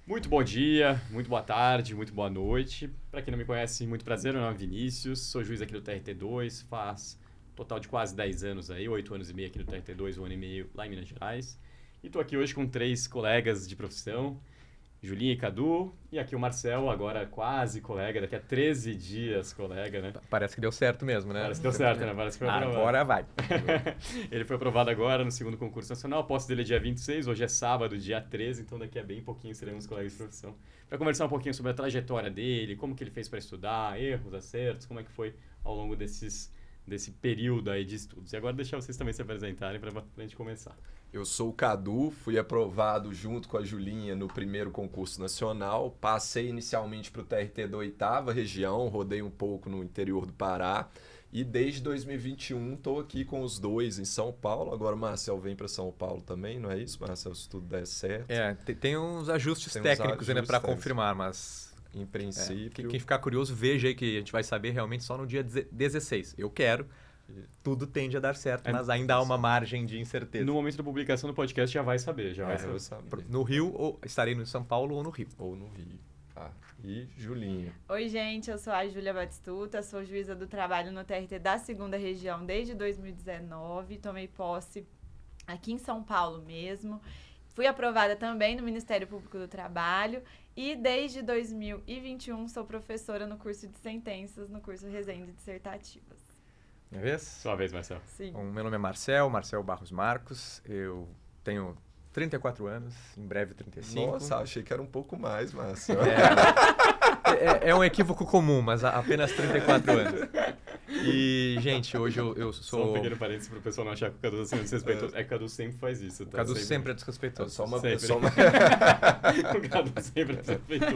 Muito bom dia, muito boa tarde, muito boa noite. Para quem não me conhece, muito prazer, meu nome é Vinícius, sou juiz aqui do TRT2, faz um total de quase 10 anos aí, 8 anos e meio aqui no TRT2, 1 ano e meio lá em Minas Gerais. E estou aqui hoje com 3 colegas de profissão, Julinha e Cadu, e aqui o Marcel, agora quase colega, daqui a 13 dias colega, né? Parece que deu certo mesmo, né? Parece que deu certo, né? Parece que foi aprovado. Agora vai. Ele foi aprovado agora no segundo concurso nacional, a posse dele é dia 26, hoje é sábado, dia 13, então daqui a bem pouquinho seremos colegas de profissão. Para conversar um pouquinho sobre a trajetória dele, como que ele fez para estudar, erros, acertos, como é que foi ao longo desse período aí de estudos. E agora deixar vocês também se apresentarem para a gente começar. Eu sou o Cadu, fui aprovado junto com a Julinha no primeiro concurso nacional. Passei inicialmente para o TRT da 8ª região, rodei um pouco no interior do Pará. E desde 2021 estou aqui com os dois em São Paulo. Agora o Marcel vem para São Paulo também, não é isso, Marcel? Se tudo der certo. Tem uns ajustes técnicos ainda para confirmar, mas em princípio... Quem ficar curioso, veja aí que a gente vai saber realmente só no dia 16. Eu quero... Tudo tende a dar certo, mas ainda há uma margem de incerteza. No momento da publicação do podcast já vai saber, vai saber. No Rio, ou estarei no São Paulo ou no Rio. Ou no Rio. E Julinha. Oi, gente, eu sou a Júlia Batistuta, sou juíza do trabalho no TRT da 2ª região desde 2019, tomei posse aqui em São Paulo mesmo. Fui aprovada também no Ministério Público do Trabalho e desde 2021 sou professora no curso de sentenças, no curso Resende Dissertativas. Minha vez? Sua vez, Marcel. Sim. Bom, meu nome é Marcel Barros Marcos, eu tenho 34 anos, em breve 35. Nossa, achei que era um pouco mais, Marcel. É um equívoco comum, mas apenas 34 anos. E, gente, hoje eu sou... Só um pequeno parênteses para o pessoal não achar que o Cadu está sendo desrespeitoso. É que o Cadu sempre faz isso. Tá? O Cadu sempre é desrespeitoso. Só uma... O Cadu sempre é desrespeitoso.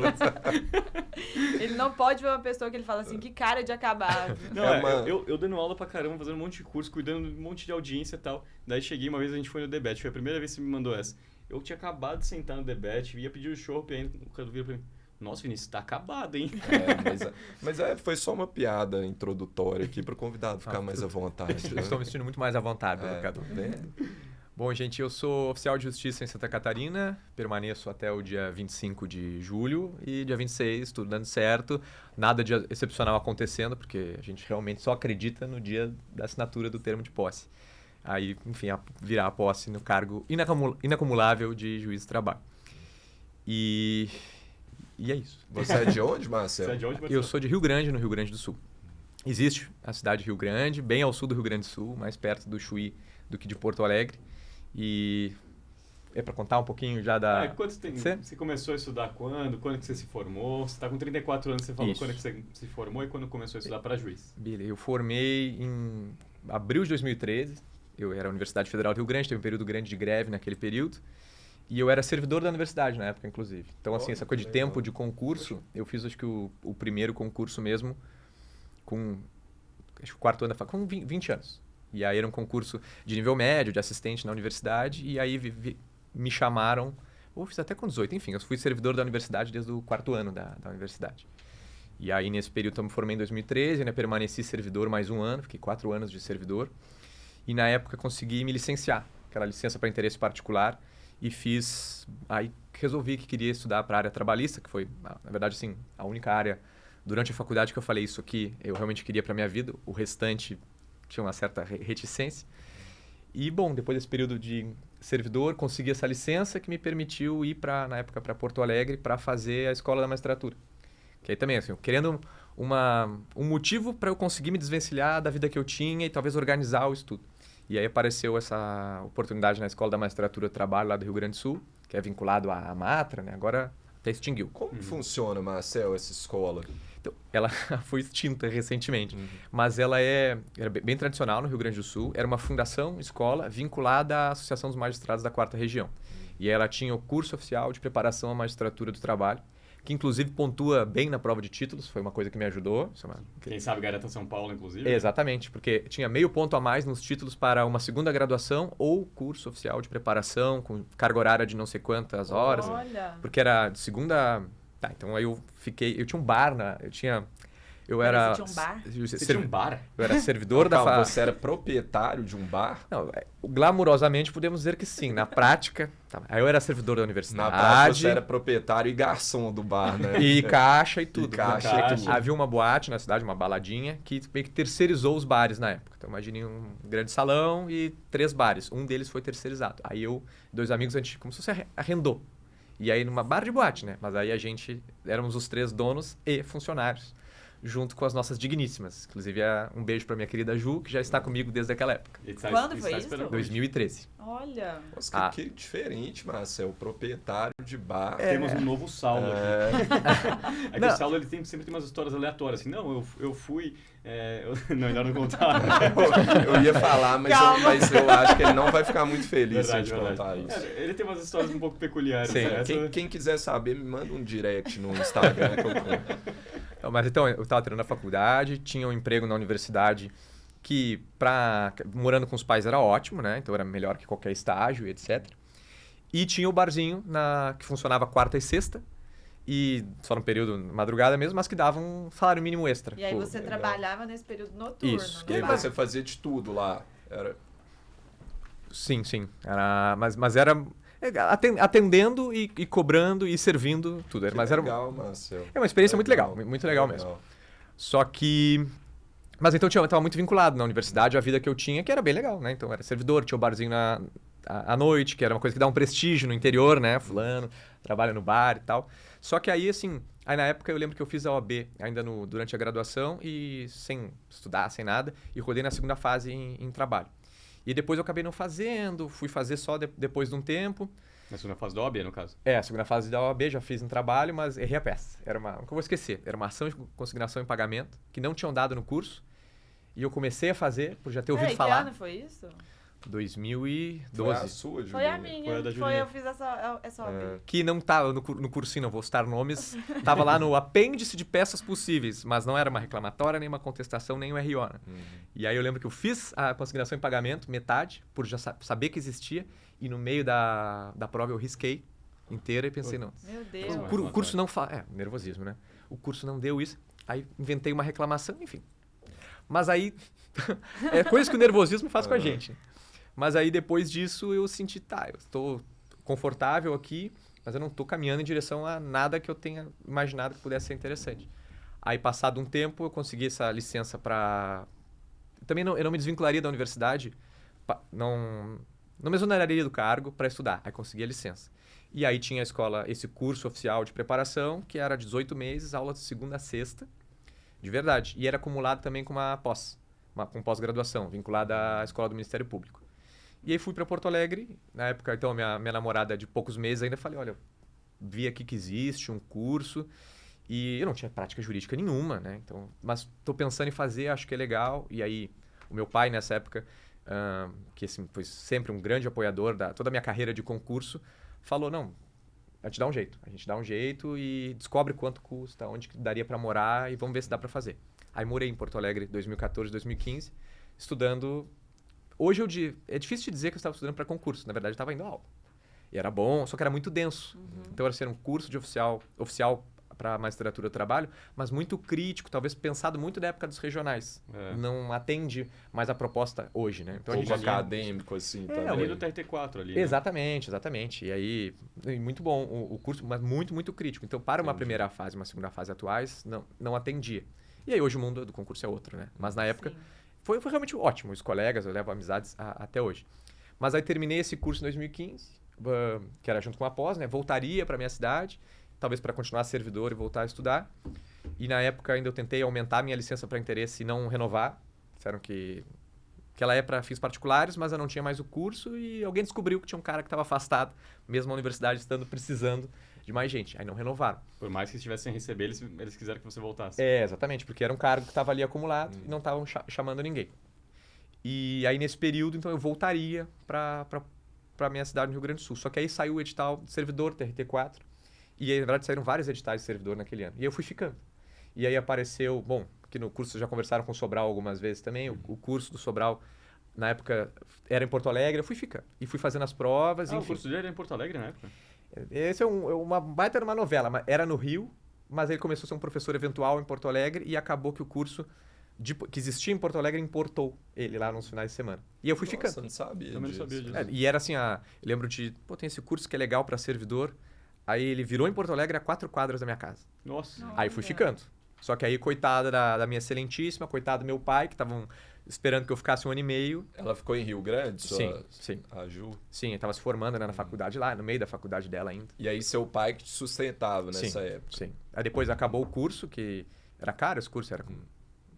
Ele não pode ver uma pessoa que ele fala assim, que cara de acabado. Não, eu dando aula pra caramba, fazendo um monte de curso, cuidando de um monte de audiência e tal. Daí cheguei, uma vez a gente foi no debate, foi a primeira vez que você me mandou essa. Eu tinha acabado de sentar no debate, ia pedir o chopp, aí o Cadu vira pra mim. Nossa, Vinícius, tá acabado, hein? Mas foi só uma piada introdutória aqui para o convidado ficar mais à vontade. Estou me sentindo muito mais à vontade, Cadu. Bom, gente, eu sou oficial de justiça em Santa Catarina, permaneço até o dia 25 de julho e dia 26, tudo dando certo, nada de excepcional acontecendo, porque a gente realmente só acredita no dia da assinatura do termo de posse. Aí, enfim, virar a posse no cargo inacumulável de juiz de trabalho. E é isso. Você é de onde, Marcelo? Eu sou de Rio Grande, no Rio Grande do Sul. Existe a cidade de Rio Grande, bem ao sul do Rio Grande do Sul, mais perto do Chuí do que de Porto Alegre. E é para contar um pouquinho já da... Você começou a estudar quando? Quando que você se formou? Você está com 34 anos, você falou Isso. Quando que você se formou e quando começou a estudar para juiz? Eu formei em abril de 2013. Eu era a Universidade Federal do Rio Grande, teve um período grande de greve naquele período. E eu era servidor da universidade na época, inclusive. Então, assim, essa coisa de tempo de concurso, eu fiz acho que o primeiro concurso mesmo com, acho que o quarto ano da faculdade, com 20 anos. E aí era um concurso de nível médio, de assistente na universidade, e aí me chamaram, ou fiz até com 18, enfim, eu fui servidor da universidade desde o quarto ano da universidade. E aí nesse período eu me formei em 2013, né, permaneci servidor mais um ano, fiquei 4 anos de servidor, e na época consegui me licenciar, aquela licença para interesse particular, e aí resolvi que queria estudar para a área trabalhista, que foi, na verdade, assim, a única área durante a faculdade que eu falei isso aqui, eu realmente queria para minha vida, o restante tinha uma certa reticência. E, bom, depois desse período de servidor, consegui essa licença que me permitiu ir, na época, para Porto Alegre para fazer a escola da magistratura. Que aí também, assim, querendo um motivo para eu conseguir me desvencilhar da vida que eu tinha e talvez organizar o estudo. E aí apareceu essa oportunidade na Escola da Magistratura do Trabalho lá do Rio Grande do Sul, que é vinculado à Matra, né? Agora até extinguiu. Como funciona, Marcel, essa escola? Então, ela foi extinta recentemente, mas ela era bem tradicional no Rio Grande do Sul. Era uma fundação, escola, vinculada à Associação dos Magistrados da 4ª Região. E ela tinha o curso oficial de preparação à magistratura do trabalho, que inclusive pontua bem na prova de títulos, foi uma coisa que me ajudou. Quem sabe garanta São Paulo, inclusive. Exatamente, porque tinha meio ponto a mais nos títulos para uma segunda graduação ou curso oficial de preparação, com carga horária de não sei quantas horas. Olha! Porque era de segunda... Tá, então aí eu tinha um bar, Eu Peraí, era... você tinha um bar? Você tinha um bar? Eu era servidor da... Calma, você era proprietário de um bar? Não, glamourosamente podemos dizer que sim. Na prática... Tá, aí eu era servidor da Na universidade. prática você era proprietário e garçom do bar, né? E caixa e tudo. caixa e tudo. Havia uma boate na cidade, uma baladinha, que meio que terceirizou os bares na época. Então imagine um grande salão e 3 bares. Um deles foi terceirizado. Aí eu e 2 amigos, a gente como se fosse arrendou. E aí numa bar de boate, né? Mas aí a gente éramos os 3 donos e funcionários, junto com as nossas digníssimas. Inclusive, um beijo pra minha querida Ju, que já está comigo desde aquela época. Quando foi isso? esperando. 2013. Olha. Nossa, que diferente, Marcel. Proprietário de bar. Temos um novo Saulo aqui. É que Não. o Saulo ele sempre tem umas histórias aleatórias. Assim, não, eu fui... Não, melhor não contar. Eu ia falar, mas eu acho que ele não vai ficar muito feliz se a gente contar isso. Ele tem umas histórias um pouco peculiares. Sim. Essa... Quem quiser saber, me manda um direct no Instagram que eu conto. Mas então, eu estava terminando a faculdade, tinha um emprego na universidade que, morando com os pais, era ótimo, né? Então era melhor que qualquer estágio e etc. E tinha o barzinho que funcionava quarta e sexta, e só no período madrugada mesmo, mas que dava um salário mínimo extra. E aí Pô, você legal. trabalhava nesse período noturno, Isso. E aí no bar. você fazia de tudo lá. Era... Sim. Mas era atendendo e cobrando e servindo tudo. Mas era legal, Marcel. uma experiência muito legal mesmo. Só que... Mas então eu estava muito vinculado na universidade, a vida que eu tinha, que era bem legal, né? Então era servidor, tinha o barzinho à noite, que era uma coisa que dá um prestígio no interior, né? Fulano, trabalha no bar e tal. Só que aí, assim, na época eu lembro que eu fiz a OAB ainda durante a graduação e sem estudar, sem nada, e rodei na segunda fase em trabalho. E depois eu acabei não fazendo, fui fazer só depois de um tempo. Na segunda fase da OAB, no caso? A segunda fase da OAB já fiz em trabalho, mas errei a peça. Nunca vou esquecer. Era uma ação de consignação em pagamento que não tinham dado no curso. E eu comecei a fazer, por já ter ouvido falar. Que ano foi isso? 2012. Foi a sua, Foi a Julinha? minha. Foi a da Foi, Julinha. eu fiz essa OAB. Que não estava no cursinho, não vou citar nomes. Estava lá no apêndice de peças possíveis, mas não era uma reclamatória, nem uma contestação, nem um RO. Né? E aí eu lembro que eu fiz a consignação em pagamento, metade, por já saber que existia. E no meio da prova eu risquei inteira e pensei, não. Meu Deus. O curso não faz. Nervosismo, né? O curso não deu isso. Aí inventei uma reclamação, enfim. Mas aí. É coisa que o nervosismo faz com a gente. Mas aí depois disso eu senti, eu estou confortável aqui, mas eu não estou caminhando em direção a nada que eu tenha imaginado que pudesse ser interessante. Aí, passado um tempo, eu consegui essa licença para. Também eu não me desvincularia da universidade, não me exoneraria do cargo para estudar. Aí consegui a licença. E aí tinha a escola, esse curso oficial de preparação, que era 18 meses, aula de segunda a sexta, de verdade. E era acumulado também com com pós-graduação, vinculada à escola do Ministério Público. E aí fui para Porto Alegre, na época, então, minha namorada de poucos meses ainda, falei, olha, vi aqui que existe um curso, e eu não tinha prática jurídica nenhuma, né? Então, mas estou pensando em fazer, acho que é legal. E aí, o meu pai, nessa época, que assim, foi sempre um grande apoiador da toda a minha carreira de concurso, falou, não, a gente dá um jeito e descobre quanto custa, onde daria para morar e vamos ver se dá para fazer. Aí morei em Porto Alegre 2014, 2015, estudando. Hoje é difícil de dizer que eu estava estudando para concurso, na verdade eu estava indo à aula. E era bom, só que era muito denso. Então era ser um curso de oficial para magistratura do trabalho, mas muito crítico, talvez pensado muito da época dos regionais. Não atende mais a proposta hoje, né? Então, Pouco acadêmico, assim, também. Ali no TRT4 ali. Né? Exatamente. E aí, muito bom o curso, mas muito, muito crítico. Então, para uma primeira fase, uma segunda fase atuais, não atendia. E aí, hoje o mundo do concurso é outro, né? Mas na época, foi realmente ótimo. Os colegas, eu levo amizades até hoje. Mas aí, terminei esse curso em 2015, que era junto com a pós, né? Voltaria para minha cidade, talvez para continuar servidor e voltar a estudar. E na época ainda eu tentei aumentar minha licença para interesse e não renovar. Disseram que ela é para fins particulares, mas eu não tinha mais o curso e alguém descobriu que tinha um cara que estava afastado, mesmo a universidade estando precisando de mais gente. Aí não renovaram. Por mais que estivessem receber, eles quiseram que você voltasse. Exatamente, porque era um cargo que estava ali acumulado e não estavam chamando ninguém. E aí nesse período, então, eu voltaria para minha cidade no Rio Grande do Sul. Só que aí saiu o edital de servidor, TRT4, e aí, na verdade, saíram vários editais de servidor naquele ano. E eu fui ficando. E aí apareceu, que no curso já conversaram com o Sobral algumas vezes também, o curso do Sobral, na época, era em Porto Alegre, eu fui ficando. E fui fazendo as provas, enfim. O curso dele era em Porto Alegre na época? Esse é uma baita de uma novela, mas era no Rio, mas ele começou a ser um professor eventual em Porto Alegre e acabou que o curso que existia em Porto Alegre importou ele lá nos finais de semana. E eu fui ficando. Nossa, não sabia Também não disso. sabia disso. E era assim, eu lembro de, pô, tem esse curso que é legal para servidor. Aí ele virou em Porto Alegre a 4 quadras da minha casa. Nossa. Aí fui Olha. ficando. Só que aí, coitada da minha excelentíssima, coitado do meu pai, que estavam esperando que eu ficasse 1 ano e meio. Ela ficou em Rio Grande, Sim. a Ju? Sim, eu tava se formando, né, na faculdade lá, no meio da faculdade dela ainda. E aí seu pai que te sustentava nessa época. Sim. Aí depois acabou o curso, que era caro esse curso, era com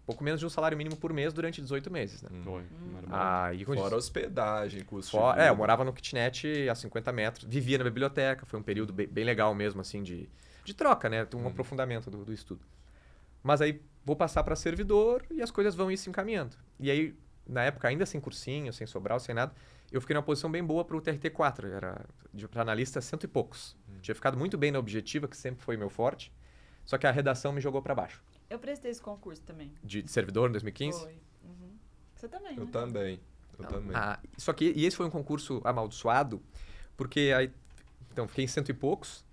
pouco menos de um salário mínimo por mês durante 18 meses, né? Foi. Não era barato. Aí, com Fora hospedagem, custo de eu vida. morava no kitnet a 50 metros, vivia na biblioteca, foi um período bem legal mesmo, assim, de troca, né? Um aprofundamento do estudo. Mas aí vou passar para servidor e as coisas vão ir se encaminhando. E aí, na época, ainda sem cursinho, sem Sobral, sem nada, eu fiquei numa posição bem boa para o TRT4, era para analista 100 e poucos. Tinha ficado muito bem na Objetiva, que sempre foi meu forte, só que a redação me jogou para baixo. Eu prestei esse concurso também. De servidor em 2015? Foi. Uhum. Você também, Eu né? também. Eu também. Só que esse foi um concurso amaldiçoado, porque aí, então, fiquei em 100 e poucos,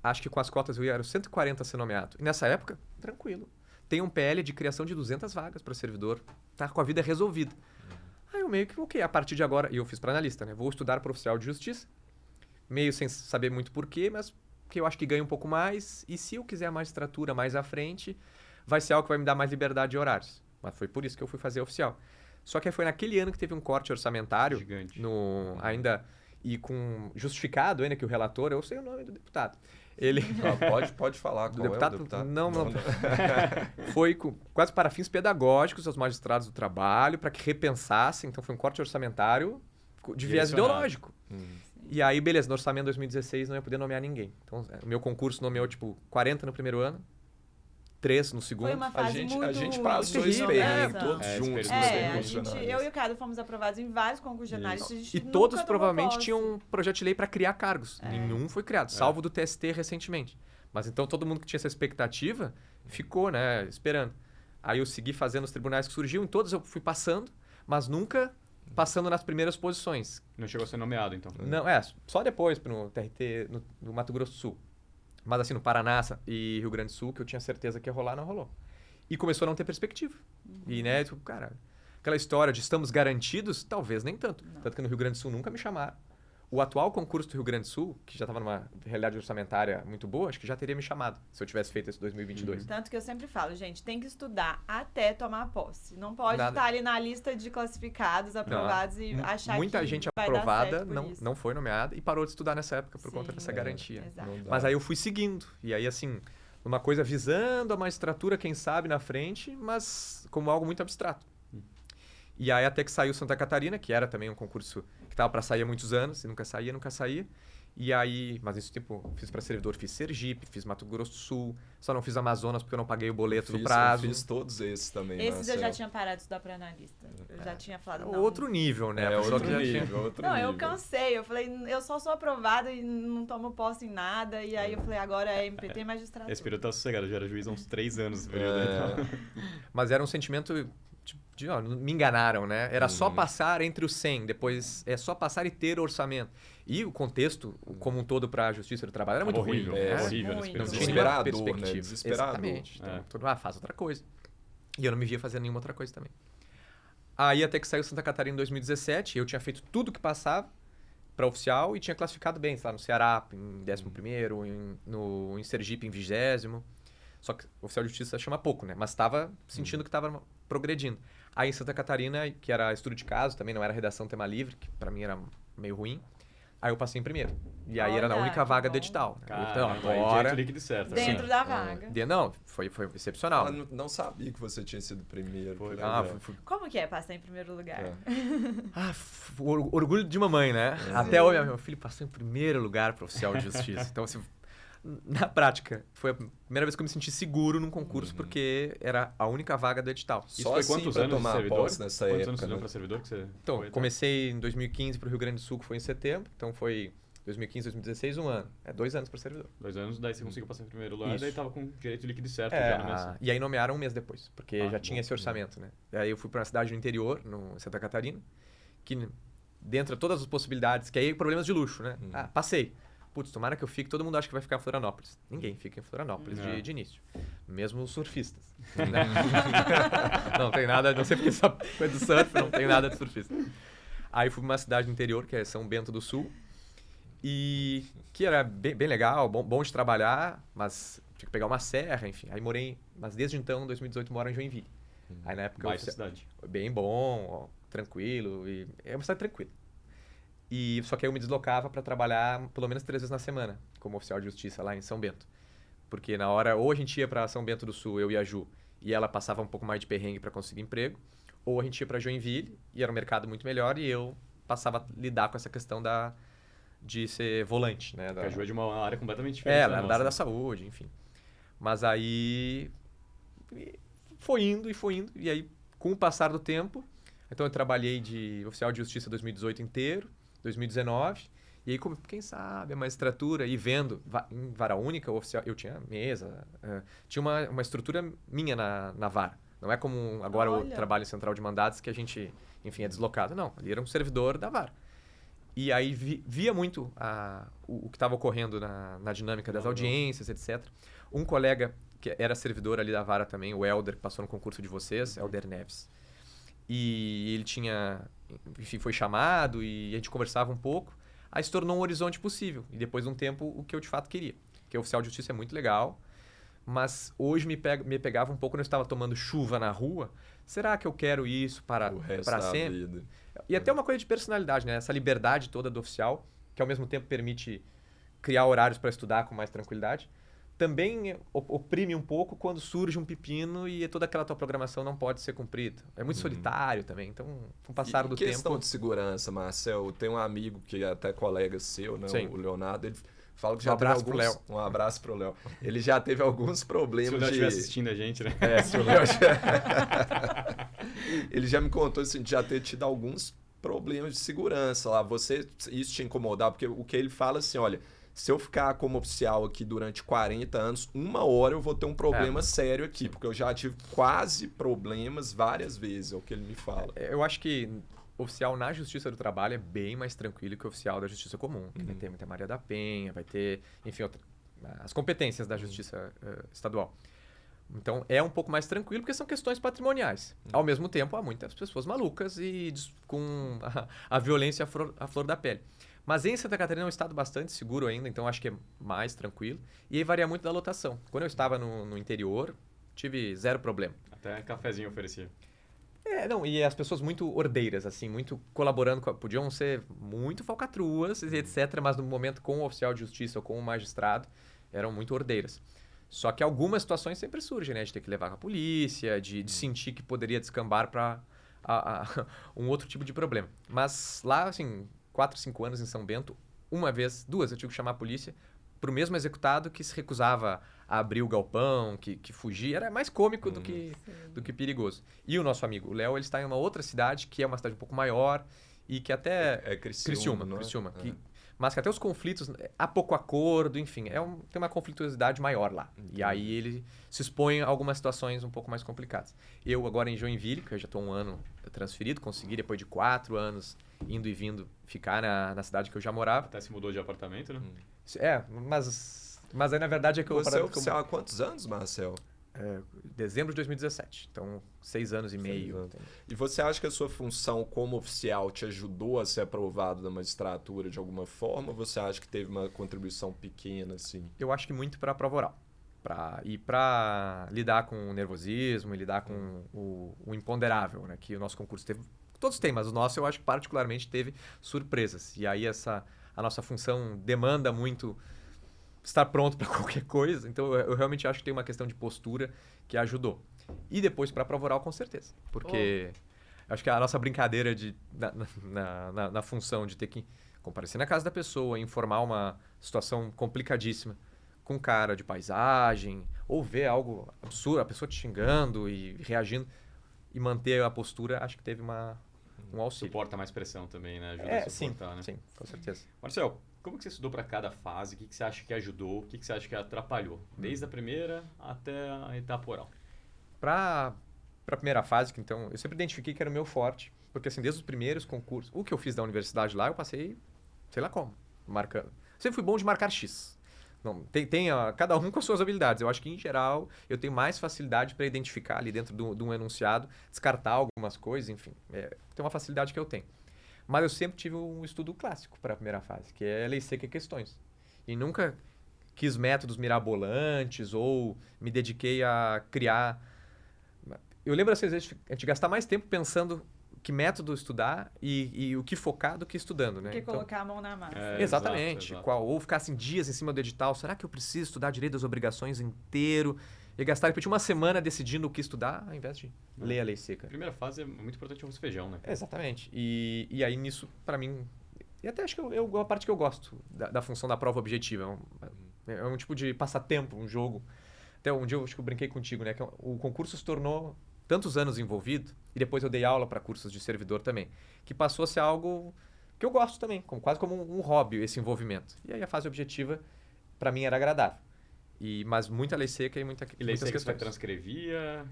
acho que com as cotas eu ia, era 140 a ser nomeado. E nessa época, tranquilo. Tem um PL de criação de 200 vagas para servidor, tá com a vida resolvida. Aí eu meio que, ok, a partir de agora, e eu fiz para analista, né? Vou estudar para oficial de justiça, meio sem saber muito porquê, mas que eu acho que ganho um pouco mais, e se eu quiser a magistratura mais à frente, vai ser algo que vai me dar mais liberdade de horários. Mas foi por isso que eu fui fazer oficial. Só que foi naquele ano que teve um corte orçamentário, Gigante. ainda, e com justificado ainda que o relator, eu sei o nome do deputado, ele... Pode falar Do qual deputado? é o deputado? Não. Foi quase para fins pedagógicos aos magistrados do trabalho, para que repensassem. Então, foi um corte orçamentário de viés ideológico. E aí, beleza, no orçamento de 2016 não ia poder nomear ninguém. Então, o meu concurso nomeou, 40 no primeiro ano, 3 no segundo. Foi uma A fase gente, muito a gente ruim passou de esse perrengue nomeação. todos É, juntos. esse no período concurso foi de eu analista. e o Cado fomos aprovados em vários concursos de análise. A gente E nunca todos tomou provavelmente posse. tinham um projeto de lei para criar cargos. Nenhum foi criado, salvo do TST recentemente. Mas então todo mundo que tinha essa expectativa ficou, né, esperando. Aí eu segui fazendo os tribunais que surgiam, em todos eu fui passando, mas nunca passando nas primeiras posições. Não chegou a ser nomeado, então. Não, só depois no TRT, no Mato Grosso do Sul. Mas assim, no Paraná e Rio Grande do Sul, que eu tinha certeza que ia rolar, não rolou. E começou a não ter perspectiva. E, né, cara, aquela história de estamos garantidos, talvez nem tanto. Tanto que no Rio Grande do Sul nunca me chamaram. O atual concurso do Rio Grande do Sul, que já estava numa realidade orçamentária muito boa, acho que já teria me chamado, se eu tivesse feito esse 2022. Tanto que eu sempre falo, gente, tem que estudar até tomar posse. Não pode Nada. estar ali na lista de classificados, aprovados e achar Muita que gente vai dar aprovada certo por isso. não foi nomeada e parou de estudar nessa época por conta Sim, dessa garantia. Exato. Não dá. Mas aí eu fui seguindo. E aí, assim, uma coisa visando a magistratura, quem sabe, na frente, mas como algo muito abstrato. E aí até que saiu Santa Catarina, que era também um concurso que estava para sair há muitos anos, e nunca saía. E aí, mas isso tipo, fiz para servidor, fiz Sergipe, fiz Mato Grosso do Sul, só não fiz Amazonas porque eu não paguei o boleto do prazo. Eu fiz todos esses também. Esses eu já Marcelo. tinha parado de estudar para analista. Eu já tinha falado, É não. outro nível, né? É, A pessoa outro que já tinha- nível, outro Não, nível. eu cansei. Eu falei, eu só sou aprovada e não tomo posse em nada. E aí eu falei, agora é MPT e magistratura. Esse período tá sossegado, eu já era juiz há uns 3 anos. Esse período aí, então. Mas era um sentimento ó, me enganaram, né? Era só passar entre os 100, depois é só passar e ter orçamento. E o contexto, como um todo para a Justiça do Trabalho, era muito Tava ruim. horrível, né? horrível nesse Muito. Não período. tinha nenhuma Desesperador, né? perspectiva. Desesperador. Exatamente. Então, É. todo mundo, faz outra coisa. E eu não me via fazendo nenhuma outra coisa também. Aí até que saiu Santa Catarina em 2017, eu tinha feito tudo que passava para oficial e tinha classificado bem, sei lá, no Ceará em 11º, em Sergipe em 20º. Só que o oficial de justiça chama pouco, né? Mas estava sentindo que estava progredindo. Aí em Santa Catarina, que era estudo de caso, também não era redação tema livre, que para mim era meio ruim. Aí eu passei em primeiro. E aí era na Olha, única que vaga bom. do edital. Né? Cara, Então, aí agora... direito líquido certo. Dentro assim. da vaga. Não, foi excepcional. Ela não sabia que você tinha sido primeiro. Foi. que Ah, legal. Como que é passar em primeiro lugar? É. Orgulho de mamãe, né? Até hoje, meu filho passou em primeiro lugar para oficial de justiça. Então, assim, na prática, foi a primeira vez que eu me senti seguro num concurso, porque era a única vaga do edital. Isso Só foi assim quantos pra anos de tomar servidor? posse nessa Quantos época, anos você deu né? para servidor que você Então, foi, tá? comecei em 2015 para o Rio Grande do Sul, que foi em setembro. Então, foi 2015, 2016, um ano. 2 anos para servidor. 2 anos, daí você conseguiu passar em primeiro lugar, Isso. daí tava com direito líquido certo já no mês. E aí nomearam um mês depois, porque Ah, já tinha bom. esse orçamento, né? E aí eu fui para uma cidade no interior, no Santa Catarina, que dentro de todas as possibilidades, que aí problemas de luxo, né? Passei. putz, tomara que eu fique, todo mundo acha que vai ficar em Florianópolis. Ninguém fica em Florianópolis Não. de início. Mesmo os surfistas. Né? Não tem nada, não sei porque essa coisa do surf, não tem nada de surfista. Aí fui para uma cidade do interior, que é São Bento do Sul, e que era bem legal, bom de trabalhar, mas tinha que pegar uma serra, enfim. Aí morei, mas desde então, em 2018, moro em Joinville. Aí na época Baita cidade. bem bom, ó, tranquilo, e é uma cidade tranquila. E só que aí eu me deslocava para trabalhar pelo menos 3 vezes na semana, como oficial de justiça lá em São Bento. Porque na hora, ou a gente ia para São Bento do Sul, eu e a Ju, e ela passava um pouco mais de perrengue para conseguir emprego, ou a gente ia para Joinville, e era um mercado muito melhor, e eu passava a lidar com essa questão de ser volante, né? Porque a Ju é de uma área completamente diferente. É, da na nossa. área da saúde, enfim. Mas aí foi indo, e aí com o passar do tempo, então eu trabalhei de oficial de justiça 2018 inteiro, 2019, e aí quem sabe a magistratura, e vendo em vara única, o oficial, eu tinha mesa, tinha uma estrutura minha na vara. Não é como agora eu Olha. trabalho em central de mandados que a gente, enfim, é deslocado. Não, ali era um servidor da vara. E aí via muito o que estava ocorrendo na dinâmica das audiências, etc. Um colega que era servidor ali da vara também, o Helder, que passou no concurso de vocês, Helder Neves. E ele enfim, foi chamado e a gente conversava um pouco. Aí se tornou um horizonte possível. E depois de um tempo, o que eu de fato queria. Porque oficial de justiça é muito legal, mas hoje me pegava um pouco quando eu estava tomando chuva na rua. Será que eu quero isso para O resto da sempre? vida. E até uma coisa de personalidade, né? Essa liberdade toda do oficial, que ao mesmo tempo permite criar horários para estudar com mais tranquilidade, também oprime um pouco quando surge um pepino e toda aquela tua programação não pode ser cumprida. É muito solitário também, então com o passar E do questão tempo... de segurança, Marcel, tem um amigo que é até colega seu, né? Sim. O Leonardo, ele fala que Um já teve abraço pro alguns... Léo. Um abraço pro Léo. Ele já teve alguns Se o problemas Léo de... estiver assistindo a gente, né? É, se o Léo já... Ele já me contou assim, de já ter tido alguns problemas de segurança lá. Isso te incomodar? Porque o que ele fala assim, olha, se eu ficar como oficial aqui durante 40 anos, 1 hora eu vou ter um problema sério aqui, porque eu já tive quase problemas várias vezes, é o que ele me fala. Eu acho que oficial na Justiça do Trabalho é bem mais tranquilo que o oficial da Justiça Comum, que vai ter muita Maria da Penha, vai ter, enfim, as competências da Justiça Estadual. Então, é um pouco mais tranquilo porque são questões patrimoniais. Ao mesmo tempo, há muitas pessoas malucas e com a violência à flor da pele. Mas em Santa Catarina é um estado bastante seguro ainda, então acho que é mais tranquilo. E aí varia muito da lotação. Quando eu estava no interior, tive zero problema. Até cafezinho oferecia. Não, e as pessoas muito ordeiras, assim, muito colaborando, podiam ser muito falcatruas, etc., mas no momento com o oficial de justiça ou com o magistrado, eram muito ordeiras. Só que algumas situações sempre surgem, né? De ter que levar a polícia, de sentir que poderia descambar para um outro tipo de problema. Mas lá, assim, 4, 5 anos em São Bento, duas, eu tive que chamar a polícia para o mesmo executado que se recusava a abrir o galpão, que fugia. Era mais cômico do que perigoso. E o nosso amigo, o Léo, ele está em uma outra cidade, que é uma cidade um pouco maior e que até... É Criciúma, não é? Criciúma. É. Mas que até os conflitos, há pouco acordo, enfim, tem uma conflituosidade maior lá. E aí ele se expõe a algumas situações um pouco mais complicadas. Eu agora em Joinville, que eu já estou 1 ano transferido, consegui depois de 4 anos indo e vindo ficar na cidade que eu já morava. Até se mudou de apartamento, né? Mas aí na verdade é que eu... Você é oficial há quantos anos, Marcel? Dezembro de 2017, então 6 anos e meio. anos. E você acha que a sua função como oficial te ajudou a ser aprovado da magistratura de alguma forma? Ou você acha que teve uma contribuição pequena, assim? Eu acho que muito para a prova oral. Para lidar com o nervosismo e lidar com o imponderável, né? Que o nosso concurso teve. Todos têm, mas o nosso eu acho que particularmente teve surpresas. E aí a nossa função demanda muito estar pronto para qualquer coisa. Então eu realmente acho que tem uma questão de postura que ajudou. E depois para a prova oral, com certeza. Porque acho que a nossa brincadeira na função de ter que comparecer na casa da pessoa, informar uma situação complicadíssima com cara de paisagem, ou ver algo absurdo, a pessoa te xingando e reagindo, e manter a postura, acho que teve um auxílio. Suporta mais pressão também, né? Ajuda a suportar, né? Sim, com certeza. Marcel, como que você estudou para cada fase? O que você acha que ajudou? O que você acha que atrapalhou? Desde a primeira até a etapa oral. Para a primeira fase, que então, eu sempre identifiquei que era o meu forte, porque assim, desde os primeiros concursos, o que eu fiz da universidade lá, eu passei, sei lá como, marcando. sempre fui bom de marcar X. Não, cada um com as suas habilidades. Eu acho que, em geral, eu tenho mais facilidade para identificar ali dentro de um enunciado, descartar algumas coisas, enfim. Tem uma facilidade que eu tenho. Mas eu sempre tive um estudo clássico para a primeira fase, que é lei seca e questões. E nunca quis métodos mirabolantes ou me dediquei a criar... Eu lembro, às vezes, a gente gastar mais tempo pensando que método estudar e o que focar do que estudando, né? Do que colocar a mão na massa. Exatamente. Exato. Ou ficar assim, dias em cima do edital. Será que eu preciso estudar direito das obrigações inteiro? E gastar, repetir uma semana decidindo o que estudar, ao invés de ler a lei seca. A primeira fase é muito importante o arroz e feijão, né? Exatamente. E aí, nisso, para mim... E até acho que a parte que eu gosto da função da prova objetiva. É um tipo de passatempo, um jogo. Até um dia eu acho que eu brinquei contigo, né? Que o concurso se tornou tantos anos envolvido, e depois eu dei aula para cursos de servidor também, que passou a ser algo que eu gosto também, quase como um hobby, esse envolvimento. E aí a fase objetiva, para mim, era agradável. Mas muita lei seca e muitas lei seca questões. você transcrevia,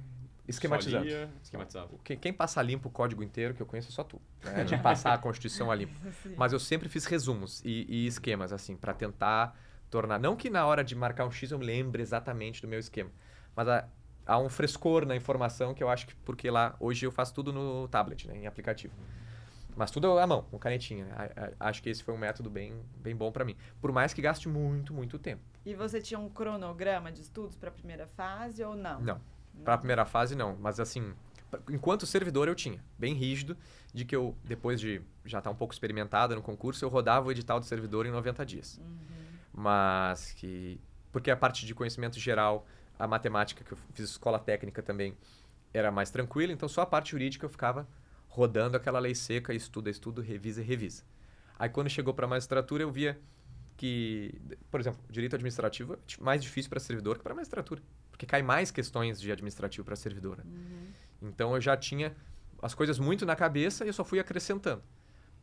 esquematizando. Esquematizava. Quem passa limpo o código inteiro, que eu conheço, é só tu. Né? De passar a Constituição a limpo. Mas eu sempre fiz resumos e esquemas, assim, para tentar tornar... Não que na hora de marcar um X eu me lembre exatamente do meu esquema, mas há um frescor na informação que eu acho que... Porque lá, hoje eu faço tudo no tablet, né, em aplicativo. Mas tudo à mão, com canetinha. Acho que esse foi um método bem bom para mim. Por mais que gaste muito, muito tempo. E você tinha um cronograma de estudos para a primeira fase ou não? Não. Para a primeira fase, não. Mas assim, enquanto servidor eu tinha. Bem rígido, de que eu, depois de já estar um pouco experimentado no concurso, eu rodava o edital do servidor em 90 dias. Mas que... Porque a parte de conhecimento geral, a matemática, que eu fiz escola técnica também, era mais tranquila. Então, só a parte jurídica eu ficava rodando aquela lei seca, estuda, revisa e revisa. Aí, quando chegou para a magistratura, eu via que, por exemplo, direito administrativo é mais difícil para servidor que para magistratura, porque cai mais questões de administrativo para servidor. Então, eu já tinha as coisas muito na cabeça e eu só fui acrescentando.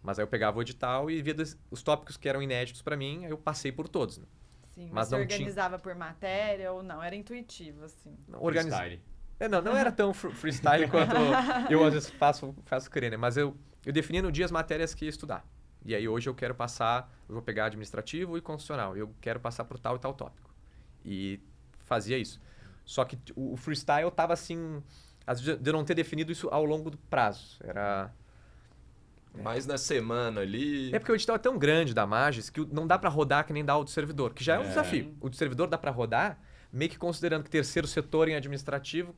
Mas aí eu pegava o edital e via os tópicos que eram inéditos para mim, aí eu passei por todos. Né? Sim, mas você organizava por matéria ou não? Era intuitivo, assim? Freestyle. Não era tão freestyle quanto eu às vezes faço crer, né? Mas eu definia no dia as matérias que ia estudar. E aí hoje eu quero passar, eu vou pegar administrativo e constitucional. Eu quero passar por tal e tal tópico. E fazia isso. Só que o freestyle estava assim, às vezes de eu não ter definido isso ao longo do prazo. Era... Mais na semana ali... É porque o edital é tão grande da Magis que não dá para rodar que nem dá o do servidor, que já é um desafio. O do servidor dá para rodar, meio que considerando que terceiro setor em administrativo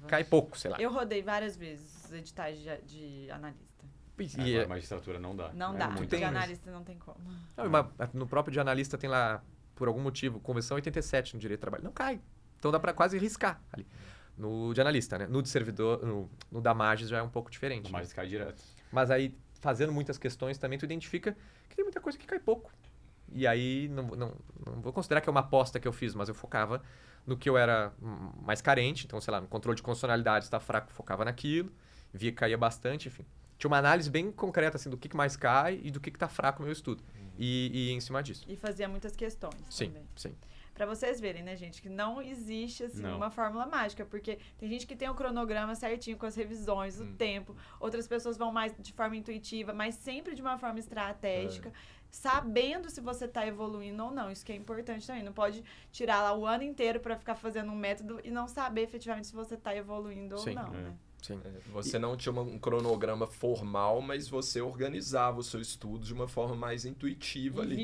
cai pouco, sei lá. Eu rodei várias vezes os editais de analista. E a magistratura não dá. Não dá, de analista não tem como. Não, no próprio de analista tem lá, por algum motivo, Convenção 87 no direito do trabalho. Não cai. Então dá para quase riscar ali. No de analista, né? No de servidor, no da Magis já é um pouco diferente. No Magis cai direto. Mas aí, fazendo muitas questões também, tu identifica que tem muita coisa que cai pouco. E aí, não vou considerar que é uma aposta que eu fiz, mas eu focava no que eu era mais carente. Então, sei lá, no controle de constitucionalidade está fraco, focava naquilo. Via que caía bastante, enfim. Tinha uma análise bem concreta, assim, do que mais cai e do que está fraco no meu estudo. E em cima disso. E fazia muitas questões também. Sim. Pra vocês verem, né, gente, que não existe, assim, uma fórmula mágica. Porque tem gente que tem o cronograma certinho com as revisões, o tempo. Outras pessoas vão mais de forma intuitiva, mas sempre de uma forma estratégica. Sabendo se você tá evoluindo ou não. Isso que é importante também. Não pode tirar lá o ano inteiro pra ficar fazendo um método e não saber efetivamente se você tá evoluindo ou não, né? Sim. Você não tinha um cronograma formal, mas você organizava o seu estudo de uma forma mais intuitiva ali,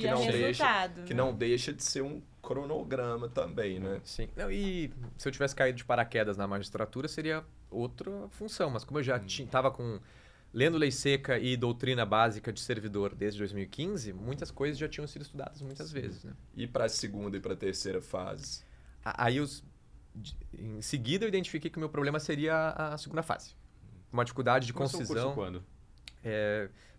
que não deixa de ser um cronograma também, né? Sim. Não, e se eu tivesse caído de paraquedas na magistratura, seria outra função. Mas como eu já estava lendo lei seca e doutrina básica de servidor desde 2015, muitas coisas já tinham sido estudadas muitas vezes. Né? E para a segunda e para a terceira fase? Aí em seguida eu identifiquei que o meu problema seria a segunda fase. Uma dificuldade de concisão. Começou o curso quando?